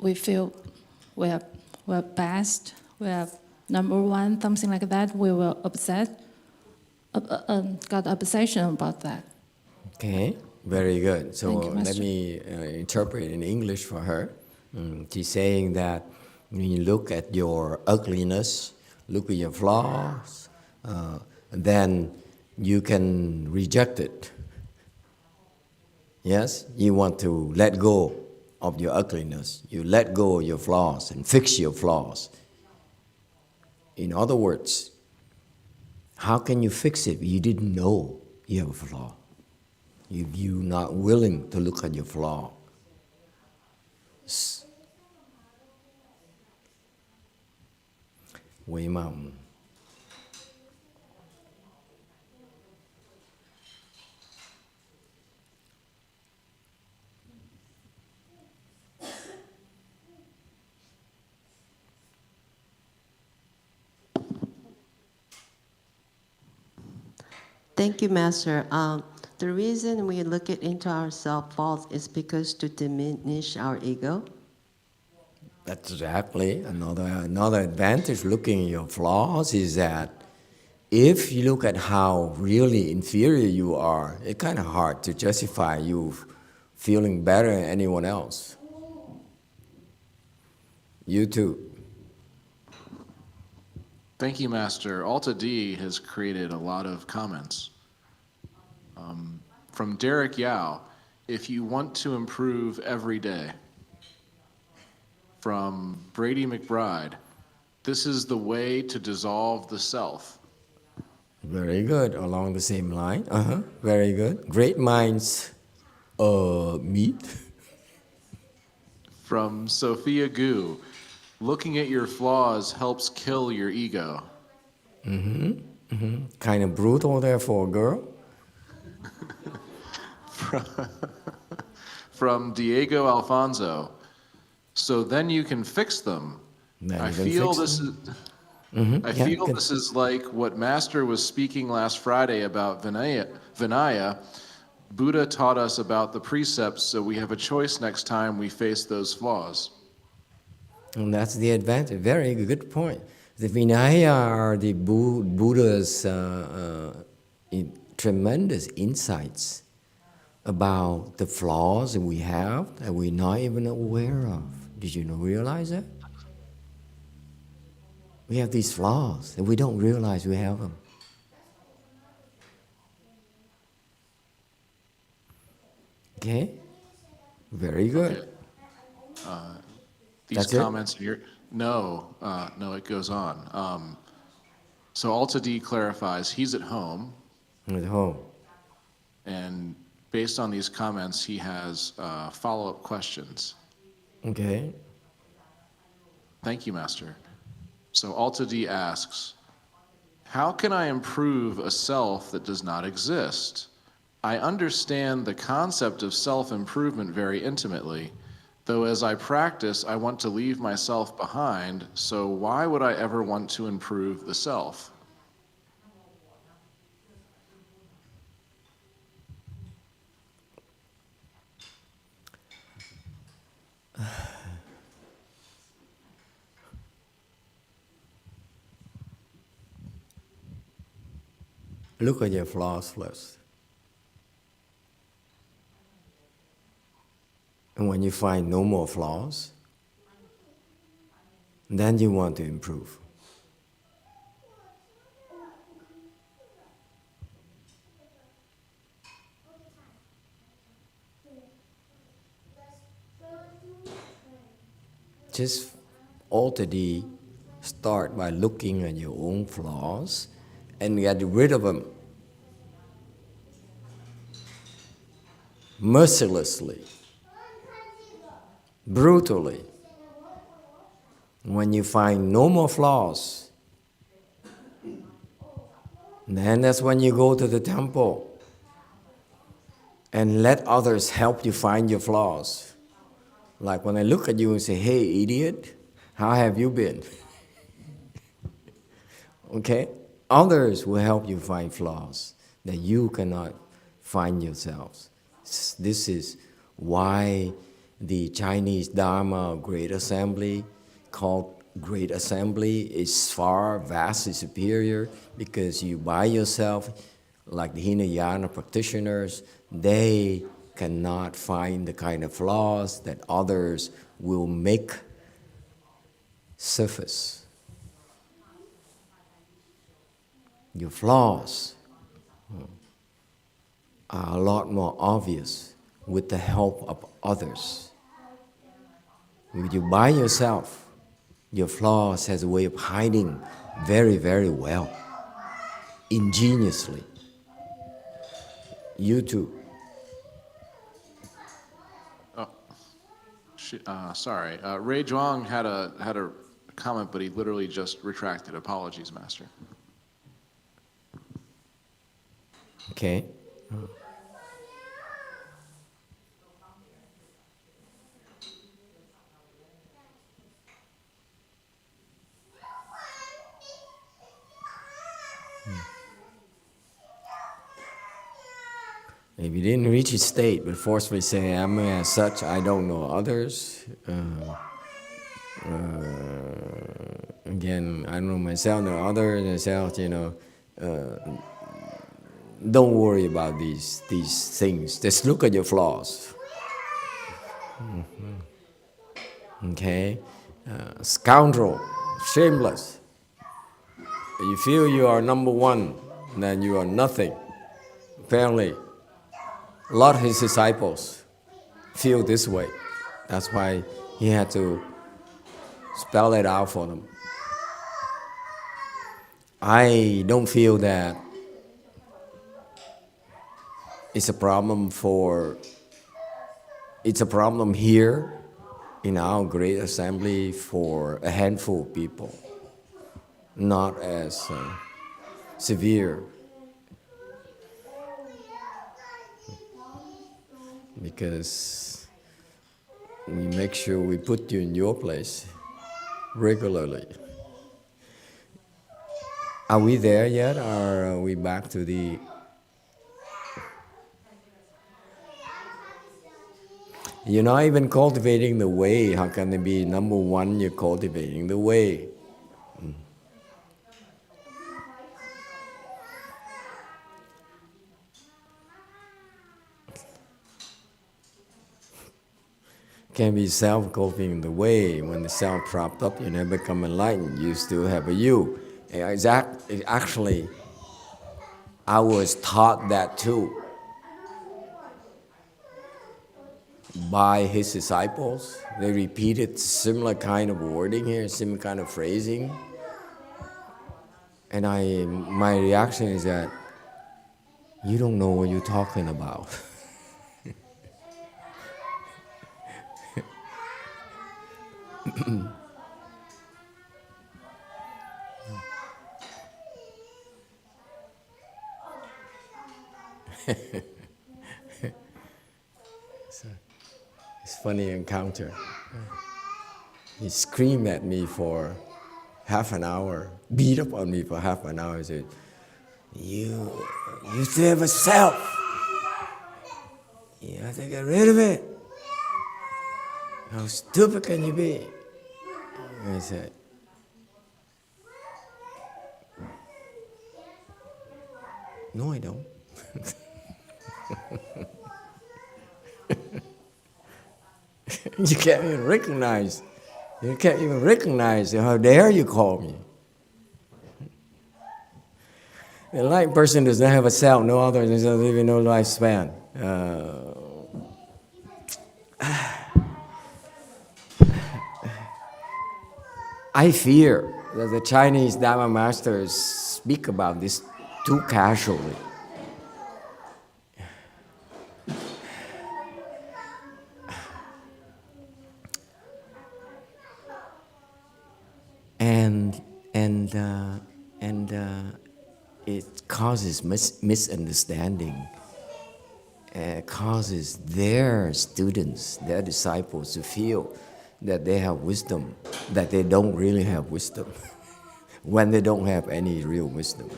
we feel we're best, we're number one, something like that, we will got obsession about that. Okay, very good. So Master. let me interpret in English for her. She's saying that when you look at your ugliness, look at your flaws, then you can reject it. Yes? You want to let go of your ugliness. You let go of your flaws and fix your flaws. In other words, how can you fix it if you didn't know you have a flaw? If you're not willing to look at your flaw. Way Mountain. Thank you, Master. The reason we look into our self-faults is because to diminish our ego. That's exactly another advantage looking at your flaws is that if you look at how really inferior you are, it's kind of hard to justify you feeling better than anyone else. You too. Thank you, Master. Alta D has created a lot of comments. From Derek Yao, if you want to improve every day. From Brady McBride, this is the way to dissolve the self. Very good, along the same line. Very good. Great minds meet. From Sophia Gu, looking at your flaws helps kill your ego. Kind of brutal there for a girl. From Diego Alfonso, so then you can fix them. I feel this is like what Master was speaking last Friday about Vinaya. Buddha taught us about the precepts, so we have a choice next time we face those flaws. And that's the advantage. Very good point. The Vinaya are the Buddha's tremendous insights about the flaws that we have that we're not even aware of. Did you realize that? We have these flaws and we don't realize we have them. Okay? Very good. Okay. These That's comments here, no, it goes on. So Alta D clarifies he's at home. At home. And based on these comments, he has follow-up questions. Okay. Thank you, Master. So Alta D asks, how can I improve a self that does not exist? I understand the concept of self-improvement very intimately, though as I practice, I want to leave myself behind, so why would I ever want to improve the self? Look at your flaws first. And when you find no more flaws, then you want to improve. Just already start by looking at your own flaws and get rid of them mercilessly, brutally. When you find no more flaws, then that's when you go to the temple and let others help you find your flaws. Like when I look at you and say, hey, idiot, how have you been? Okay? Others will help you find flaws that you cannot find yourselves. This is why the Chinese Dharma Great Assembly, called Great Assembly, is far vastly superior, because you by yourself, like the Hinayana practitioners, they cannot find the kind of flaws that others will make surface. Your flaws are a lot more obvious with the help of others. When you by yourself, your flaws has a way of hiding very, very well, ingeniously. You too. Sorry, Ray Zhuang had a comment, but he literally just retracted. Apologies, Master. Okay. If you didn't reach a state, but forcefully say, I'm as such, I don't know others. Again, I don't know myself, no others, myself, don't worry about these things. Just look at your flaws. Okay? Scoundrel, shameless. You feel you are number one, then you are nothing. Apparently, a lot of his disciples feel this way. That's why he had to spell it out for them. I don't feel that it's a problem here in our great assembly for a handful of people, not as severe. Because we make sure we put you in your place regularly. Are we there yet, or are we back to the... You're not even cultivating the way. How can it be number one? You're cultivating the way. Can be self-cultivating the way. When the self propped up, you never become enlightened. You still have a you. Actually, I was taught that too by his disciples. They repeated similar kind of wording here, similar kind of phrasing. And my reaction is that you don't know what you're talking about. It's a funny encounter. He screamed at me for half an hour, beat up on me for half an hour. He said, you still have a self. You have to get rid of it. How stupid can you be? And I said, no, I don't. You can't even recognize. You can't even recognize. How dare you call me? The enlightened person does not have a self, no other, doesn't even no lifespan. I fear that the Chinese Dharma masters speak about this too casually. And it causes misunderstanding. It causes their students, their disciples to feel that they have wisdom, that they don't really have wisdom, when they don't have any real wisdom.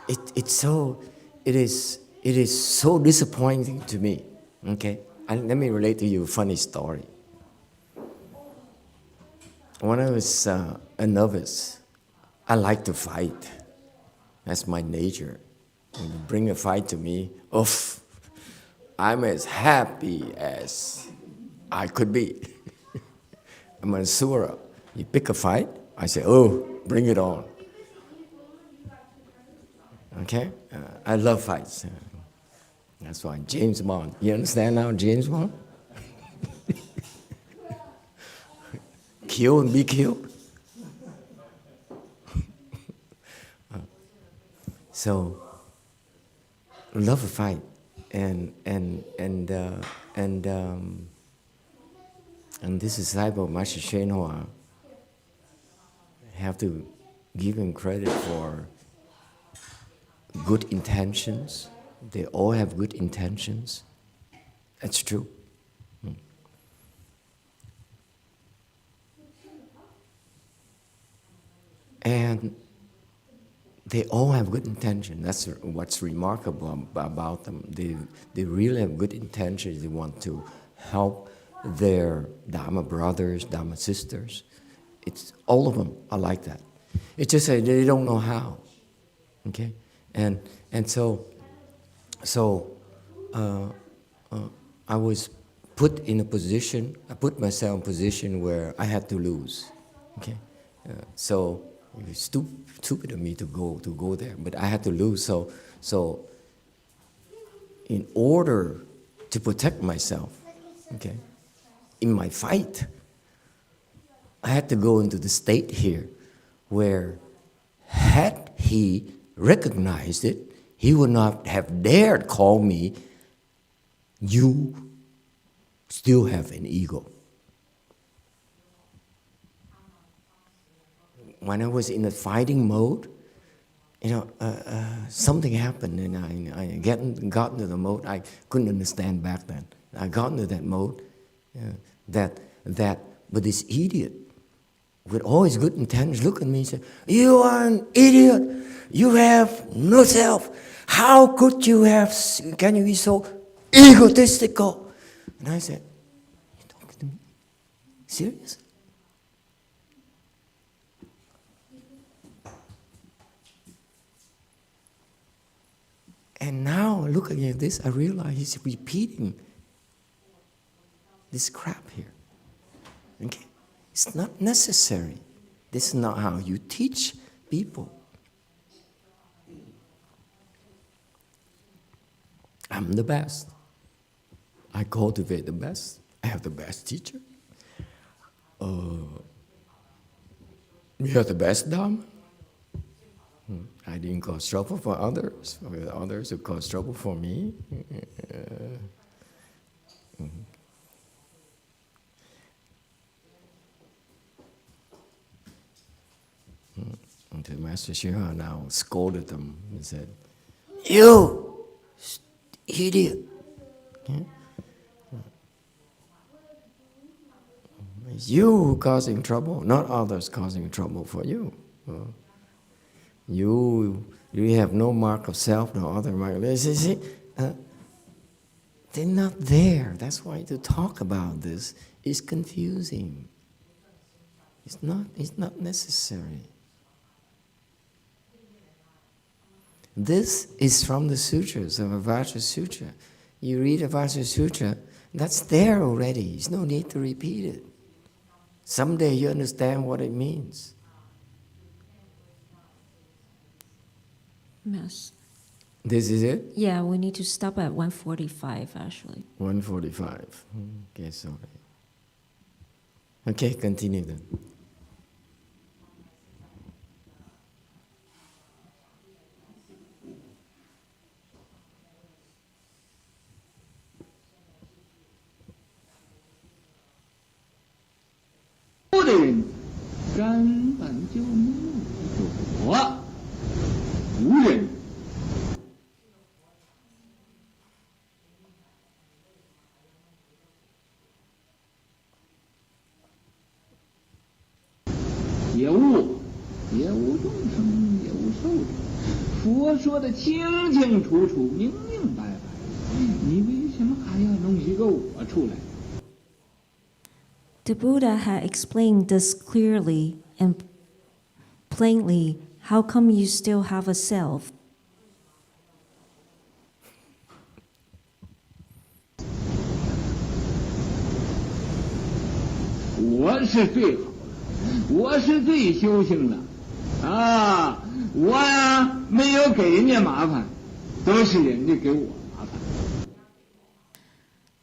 It is so disappointing to me. Okay, and let me relate to you a funny story. When I was a novice, I like to fight. That's my nature. When you bring a fight to me, oof, I'm as happy as I could be. I'm a Sura. You pick a fight, I say, oh, bring it on. Okay? I love fights. That's why James Bond. You understand now, James Bond? Kill and be killed. So, love a fight, and this disciple of Master YongHua, have to give him credit for good intentions. They all have good intentions. That's true. And they all have good intention. That's what's remarkable about them. They really have good intentions. They want to help their Dharma brothers, Dharma sisters. It's all of them are like that. It's just that they don't know how. Okay, and so I was put in a position. I put myself in a position where I had to lose. Okay, so it was stupid of me to go there, but I had to lose. So in order to protect myself, okay, in my fight, I had to go into the state here where had he recognized it, he would not have dared call me, you still have an ego. When I was in a fighting mode, something happened and I got into the mode. I couldn't understand back then. I got into that mode but this idiot, with all his good intentions, looked at me and said, "You are an idiot. You have no self. How could you can you be so egotistical?" And I said, "You talking to me? Serious?" And now, looking at this, I realize he's repeating this crap here. Okay? It's not necessary. This is not how you teach people. I'm the best. I cultivate the best. I have the best teacher. We have the best Dharma. I didn't cause trouble for others. Others who caused trouble for me. Until Master Shiha now scolded them and said, "You idiot! Yeah? It's you who causing trouble, not others causing trouble for you. You have no mark of self, no other mark. See, they're not there. That's why to talk about this is confusing. It's not necessary. This is from the sutras of Avajja Sutra. You read Avajja Sutra, that's there already. There's no need to repeat it. Someday you understand what it means. Yes. This is it? Yeah, we need to stop at 1:45 actually. 1:45. Okay, sorry. Okay, continue then.悟的人根本就没有佛，无人。也无众生，也无寿者。佛说的清清楚楚、明明白白，你为什么还要弄一个我出来？ The Buddha had explained this clearly and plainly. How come you still have a self? 我是最好的，我是最修行的，我呀没有给人家麻烦，都是人家给我麻烦。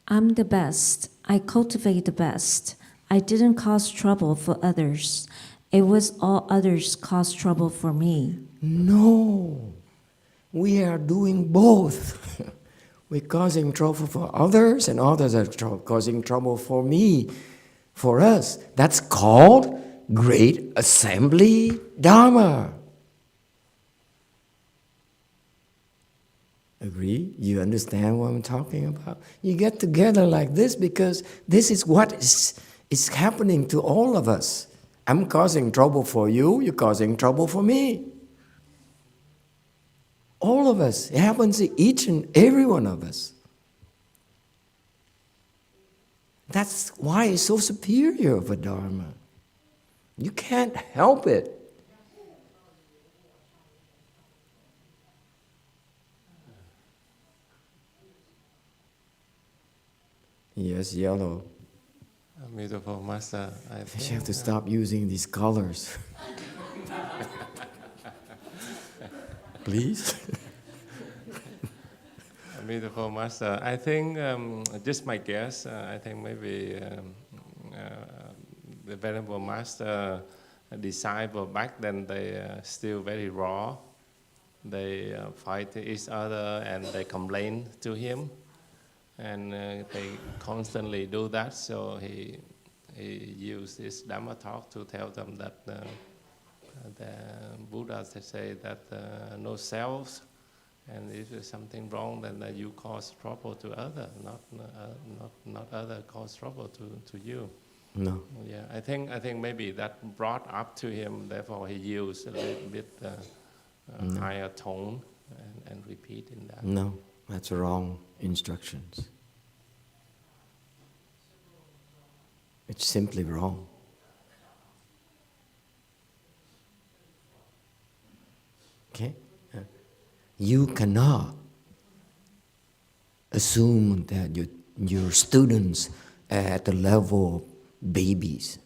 I'm the best. I cultivate the best. I didn't cause trouble for others. It was all others caused trouble for me. No, we are doing both. We're causing trouble for others, and others are causing trouble for me, for us. That's called Great Assembly Dharma. Agree? You understand what I'm talking about? You get together like this because this is what is happening to all of us. I'm causing trouble for you, you're causing trouble for me. All of us. It happens to each and every one of us. That's why it's so superior for Dharma. You can't help it. Yes, yellow. Beautiful master. I You think, have to stop using these colors. Please. Beautiful master. I think just my guess. I think maybe the venerable master disciple back then they still very raw. They fight each other and they complain to him, and they constantly do that. So he used his Dharma talk to tell them that the Buddha say that no self. And if there's something wrong, then you cause trouble to other, not other cause trouble to you. No. Yeah, I think maybe that brought up to him. Therefore, he used a little bit higher tone and repeat in that. No, that's wrong instructions. It's simply wrong. Okay. You cannot assume that your students are at the level of babies.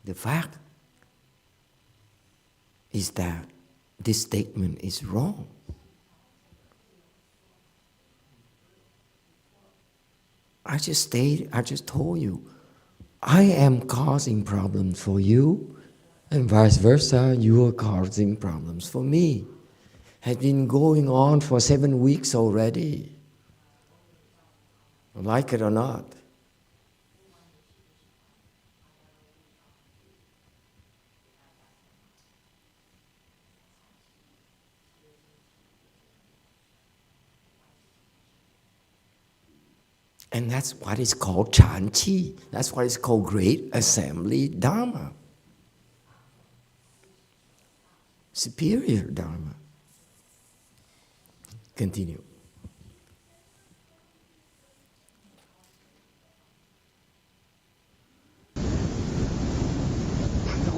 The fact is that this statement is wrong. I just told you, I am causing problems for you, and vice versa, you are causing problems for me. Has been going on for 7 weeks already. Like it or not. And that's what is called Chan Chi. That's what is called Great Assembly Dharma. Superior Dharma. Continue.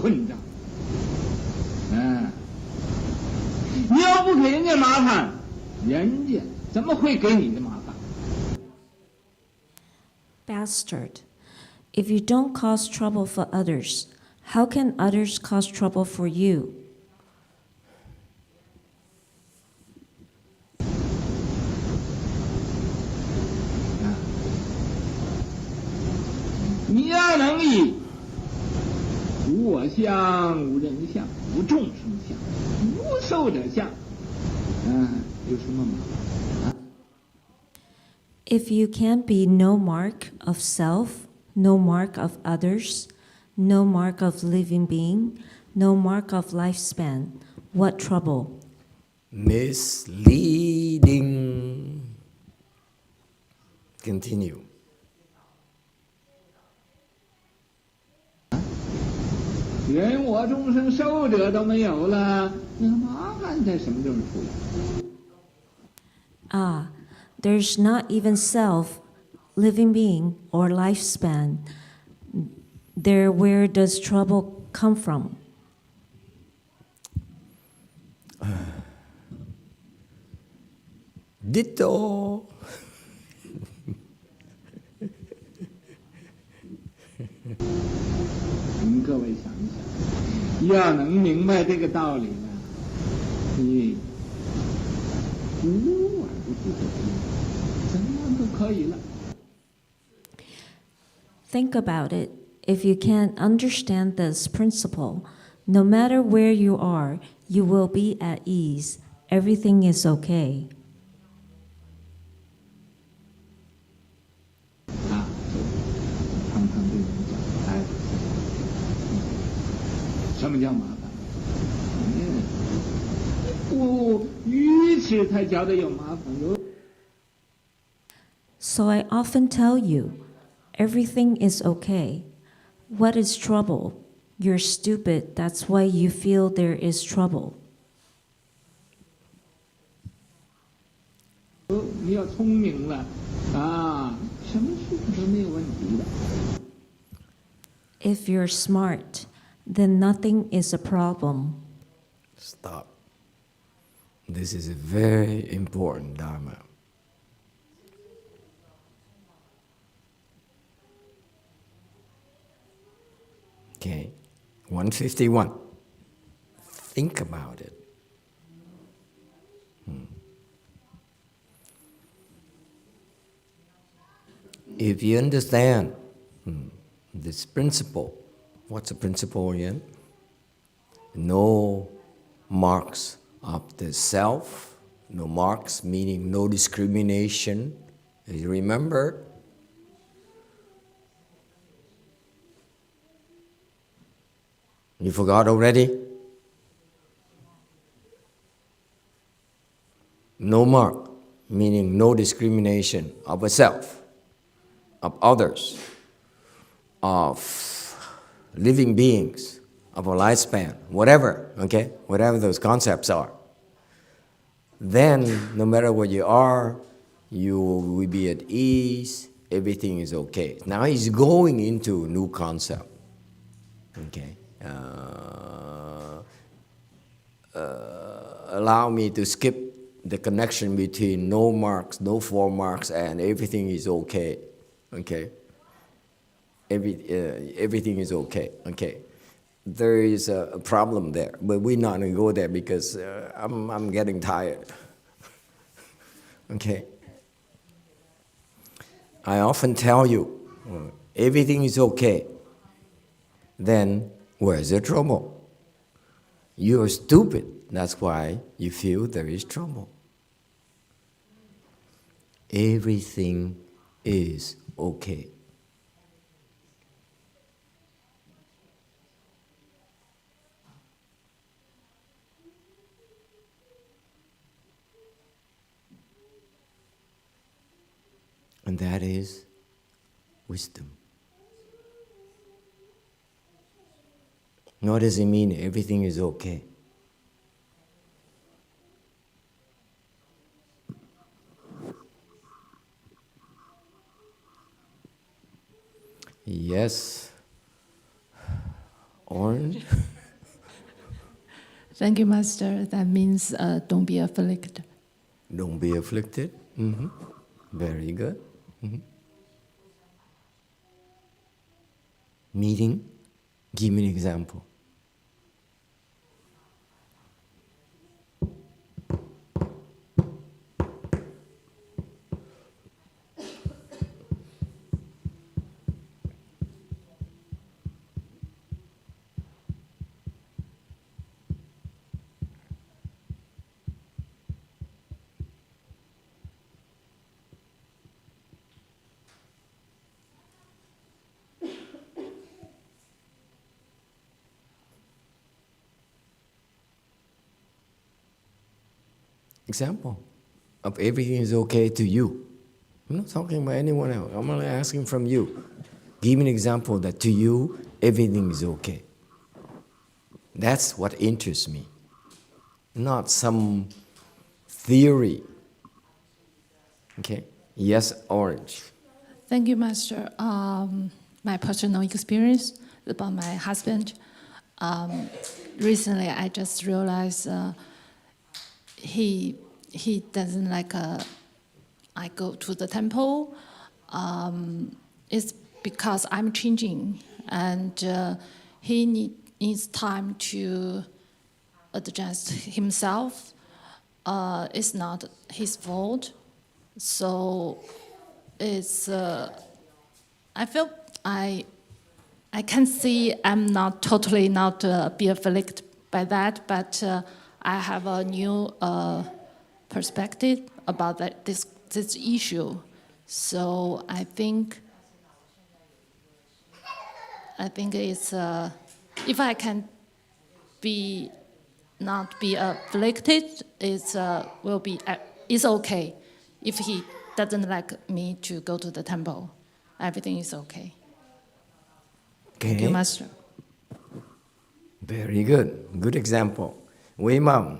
混账！你要不给人家麻烦，人家怎么会给你的麻烦？ Bastard, if you don't cause trouble for others, how can others cause trouble for you? 你要能以无我相、无人相、无众生相、无寿者相，有什么麻烦？ If you can be no mark of self, no mark of others, no mark of living being, no mark of lifespan, what trouble? Misleading. Continue. 人我众生寿者都没有了，那麻烦在什么地方出来？ Ah, there's not even self, living being, or lifespan. There, where does trouble come from? Ditto. 您各位想一想，要能明白这个道理呢，你无而不知者怎样都可以了。 Think about it. If you can understand this principle, no matter where you are, you will be at ease. Everything is okay. 常常对人讲，哎，什么叫麻烦？不愚痴才觉得有麻烦。有 So I often tell you, everything is okay. What is trouble? You're stupid. That's why you feel there is trouble. 你要聪明了啊，什么事情都没有问题的。 If you're smart, then nothing is a problem. Stop. This is a very important Dharma. Okay, 151. Think about it. If you understand this principle, what's the principle again? No marks of the self, no marks meaning no discrimination. You remember? You forgot already? No mark, meaning no discrimination of a self, of others, of living beings, of a lifespan, whatever, okay? Whatever those concepts are. Then, no matter what you are, you will be at ease, everything is okay. Now he's going into a new concept, okay? Allow me to skip the connection between no marks, no 4 marks, and everything is okay. Okay? Everything is okay. Okay? There is a problem there, but we're not going to go there because I'm getting tired. Okay? I often tell you, everything is okay. Then where's the trouble? You're stupid. That's why you feel there is trouble. Everything is okay. And that is wisdom. What does it mean everything is okay? Yes. Orange? Thank you, Master. That means don't be afflicted. Don't be afflicted. Mm-hmm. Very good. Mm-hmm. Meeting? Give me an example. Example of everything is okay to you. I'm not talking about anyone else. I'm only asking from you. Give me an example that to you, everything is okay. That's what interests me. Not some theory. Okay? Yes, Orange. Thank you, Master. My personal experience about my husband. Recently, I just realized he doesn't like I go to the temple. It's because I'm changing, and he needs time to adjust himself. It's not his fault, so it's. I feel I can see I'm not totally not be afflicted by that, but I have a new perspective about this issue. So I think it's if I can not be afflicted, it's okay. If he doesn't like me to go to the temple, everything is okay. Okay. Thank you, Master. Very good. Good example. Wei Mao.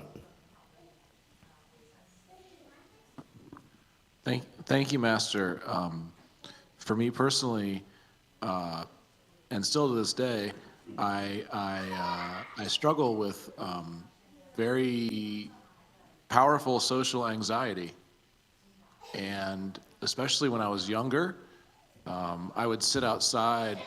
Thank you, Master. For me personally, and still to this day, I struggle with very powerful social anxiety, and especially when I was younger, I would sit outside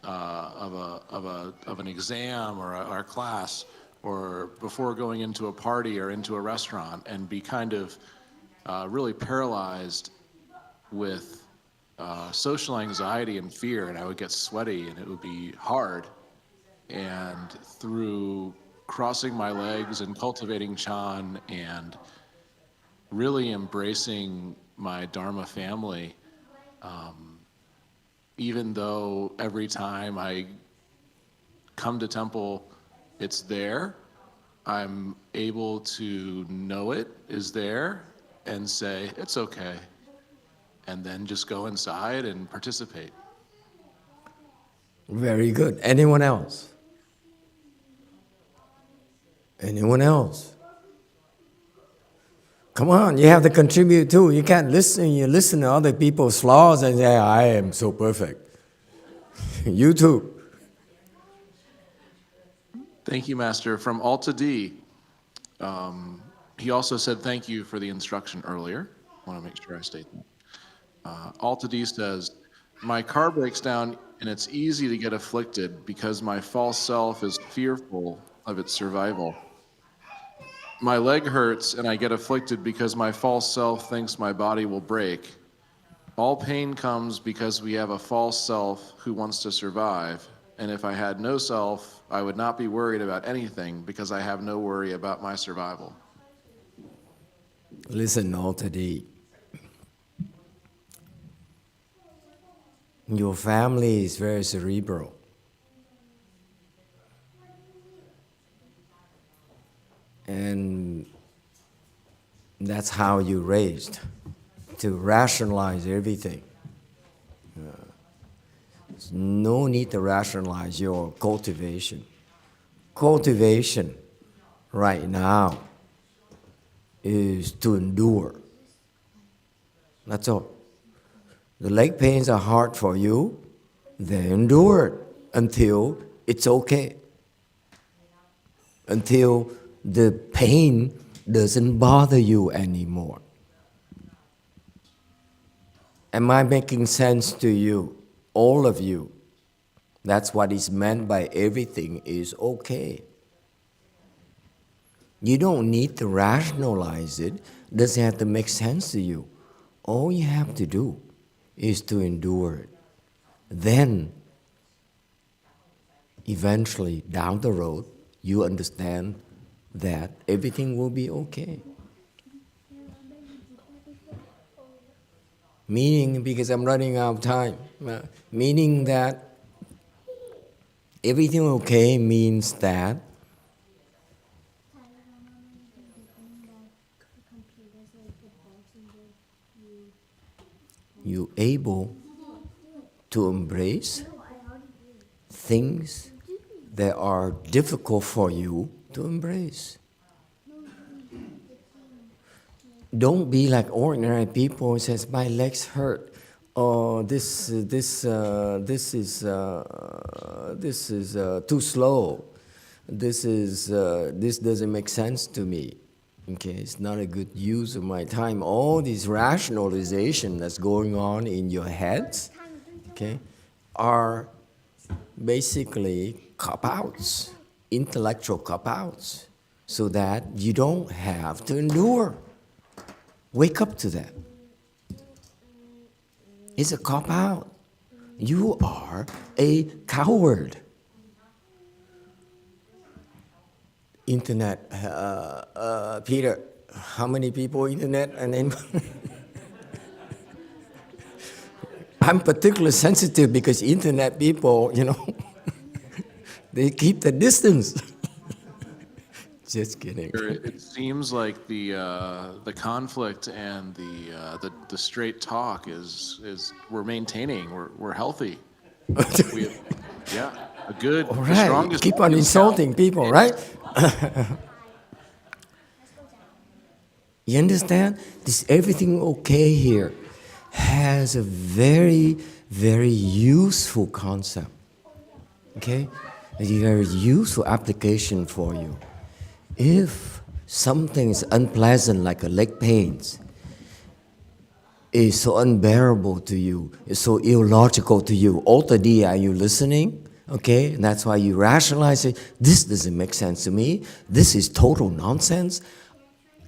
of an exam or our class, or before going into a party or into a restaurant, and be kind of really paralyzed with social anxiety and fear, and I would get sweaty and it would be hard. And through crossing my legs and cultivating Chan and really embracing my Dharma family, even though every time I come to temple, it's there, I'm able to know it is there and say, it's okay, and then just go inside and participate. Very good. Anyone else? Anyone else? Come on, you have to contribute too. You can't listen. You listen to other people's flaws and say, I am so perfect. You too. Thank you, Master. From Alta D, he also said thank you for the instruction earlier. I want to make sure I state that. Alta D says, my car breaks down and it's easy to get afflicted because my false self is fearful of its survival. My leg hurts and I get afflicted because my false self thinks my body will break. All pain comes because we have a false self who wants to survive. And if I had no self, I would not be worried about anything because I have no worry about my survival. Listen, Alta D. Your family is very cerebral. And that's how you're raised, to rationalize everything. There's no need to rationalize your cultivation. Cultivation right now is to endure. That's all. The leg pains are hard for you, then endure it until it's okay. Until the pain doesn't bother you anymore. Am I making sense to you? All of you. That's what is meant by everything is okay. You don't need to rationalize it. It doesn't have to make sense to you. All you have to do is to endure it. Then, eventually, down the road, you understand that everything will be okay. Meaning, because I'm running out of time, meaning that everything okay means that you're able to embrace things that are difficult for you to embrace. Don't be like ordinary people who says, my legs hurt. Oh, this is too slow. This doesn't make sense to me. Okay, it's not a good use of my time. All this rationalization that's going on in your heads, okay, are basically cop-outs, intellectual cop-outs, so that you don't have to endure. Wake up to that. It's a cop-out. You are a coward. Internet, Peter, how many people internet? And then I'm particularly sensitive because internet people, they keep the distance. Just kidding. It seems like the conflict and the straight talk is we're maintaining. We're healthy. Yeah. A good, All the right, strongest. keep on insulting people, right? You understand? This everything okay here has a very, very useful concept. Okay? A very useful application for you. If something is unpleasant, like a leg pains, is so unbearable to you, is so illogical to you, all the day are you listening? Okay, and that's why you rationalize it. This doesn't make sense to me. This is total nonsense.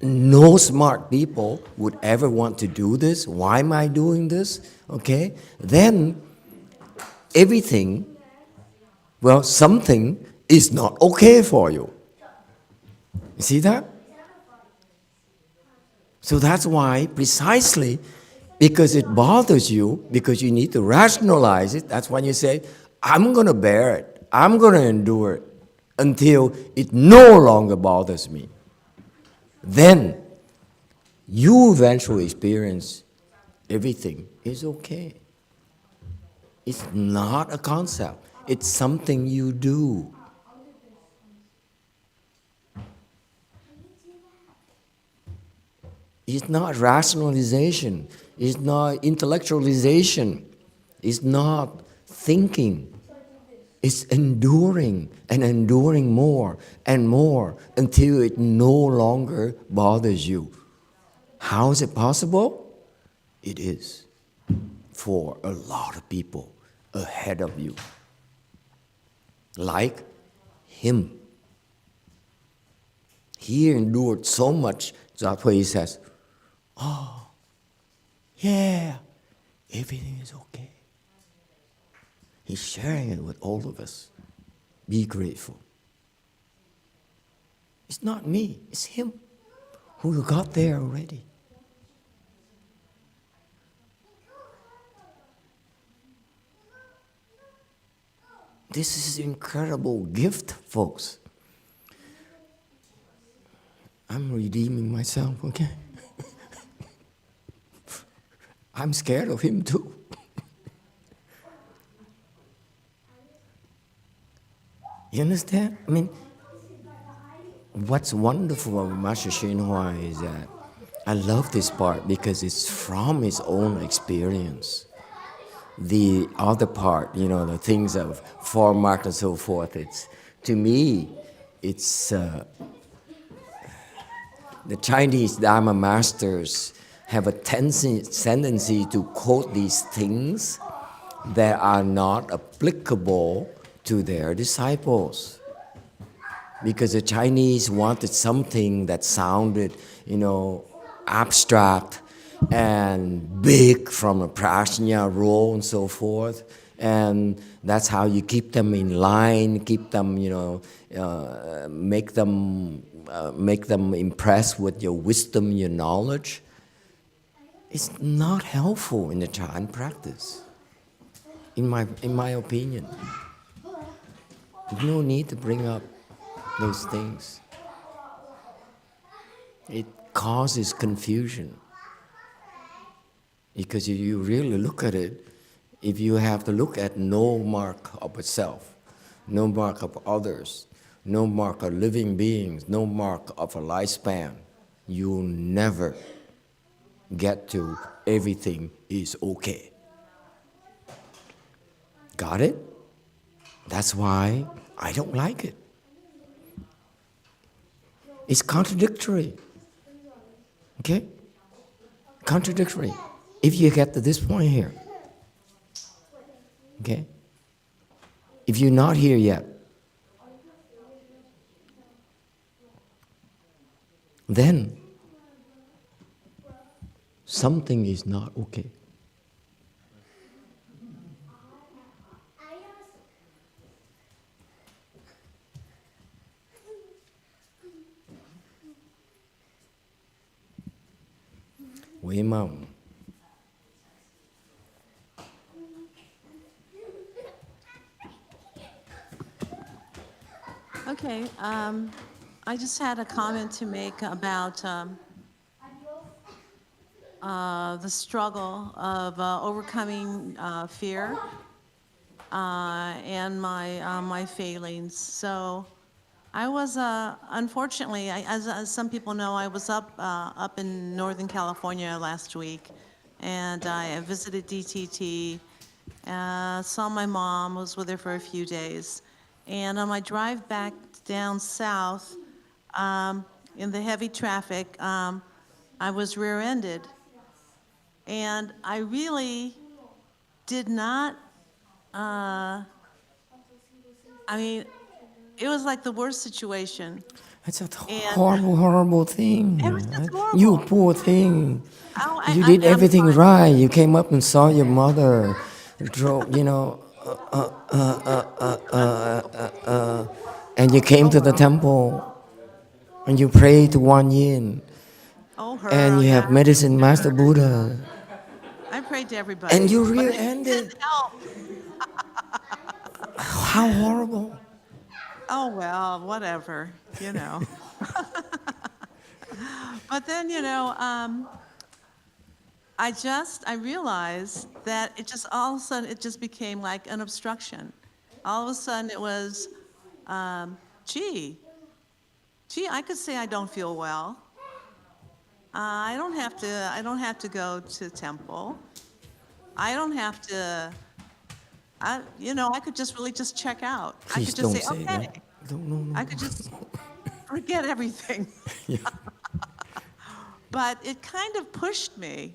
No smart people would ever want to do this. Why am I doing this? Okay, then everything, well, something is not okay for you. You see that? So that's why, precisely because it bothers you, because you need to rationalize it, that's when you say, I'm going to bear it. I'm going to endure it until it no longer bothers me. Then you eventually experience everything is okay. It's not a concept. It's something you do. It's not rationalization. It's not intellectualization. It's not thinking. It's enduring and enduring more and more until it no longer bothers you. How is it possible? It is for a lot of people ahead of you. Like him. He endured so much, that's why he says, oh, yeah, everything is okay. He's sharing it with all of us. Be grateful. It's not me, it's him who got there already. This is an incredible gift, folks. I'm redeeming myself, okay? I'm scared of him too. You understand? I mean, what's wonderful about Master YongHua is that I love this part because it's from his own experience. The other part, you know, the things of form, art, and so forth, it's, to me, it's the Chinese Dharma masters have a tendency to quote these things that are not applicable to their disciples. Because the Chinese wanted something that sounded, you know, abstract and big from a prajna role and so forth. And that's how you keep them in line, keep them, you know, make them impressed with your wisdom, your knowledge. It's not helpful in the Chan practice, in my opinion. There's no need to bring up those things. It causes confusion. Because if you really look at it, if you have to look at no mark of itself, no mark of others, no mark of living beings, no mark of a lifespan, you'll never get to everything is okay. Got it? That's why I don't like it. It's contradictory. Okay? Contradictory. If you get to this point here. Okay? If you're not here yet, then something is not okay. Huế mong. Okay, I just had a comment to make about the struggle of overcoming fear. and my failings. So I was, unfortunately, as some people know, I was up in Northern California last week, and I visited DTT, saw my mom, was with her for a few days. And on my drive back down south, in the heavy traffic, I was rear-ended. And I really did not, I mean, it was like the worst situation. It's a And horrible, horrible thing. it was just horrible. You poor thing. Oh, You I'm did everything fine. right. You came up and saw your mother, drove, and you came to the temple, and you prayed to Wan Yin, Oh, her. and you have medicine Master Buddha, I prayed to everybody. and you but it rear-ended. didn't help. How horrible. Oh, well, whatever, you know. But then, I realized that it just, all of a sudden, it just became like an obstruction. All of a sudden, it was, gee, I could say I don't feel well. I don't have to go to temple. I don't have to, I could just really just check out. I Please could just don't say, say okay. that. No. I could just forget everything. Yeah. But it kind of pushed me,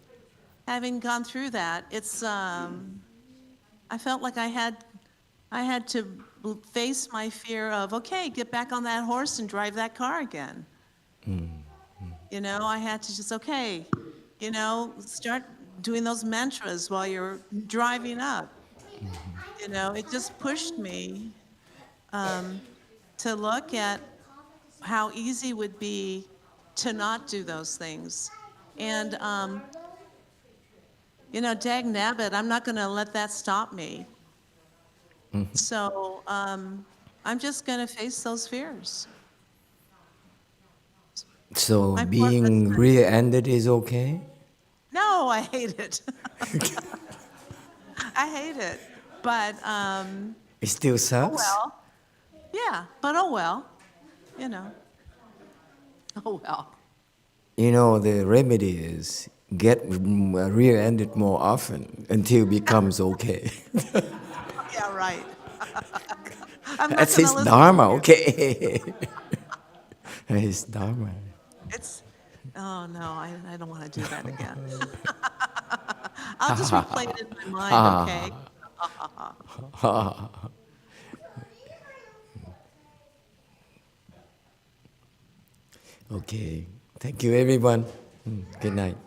having gone through that. It's, I felt like I had to face my fear of, okay, get back on that horse and drive that car again. I had to just, okay, start doing those mantras while you're driving up. It just pushed me to look at how easy it would be to not do those things. And, dag nabbit, I'm not going to let that stop me. So I'm just going to face those fears. So My poor being husband. rear-ended is okay? No, I hate it. I hate it. But, It still oh sucks? well. Yeah, but oh well. Oh well. The remedy is get rear-ended more often until it becomes okay. Yeah, right. I'm not That's gonna his listen Dharma, to you. okay? His Dharma. Oh no, I don't want to do that again. I'll just replay it in my mind, okay? Okay. Thank you, everyone. Good night.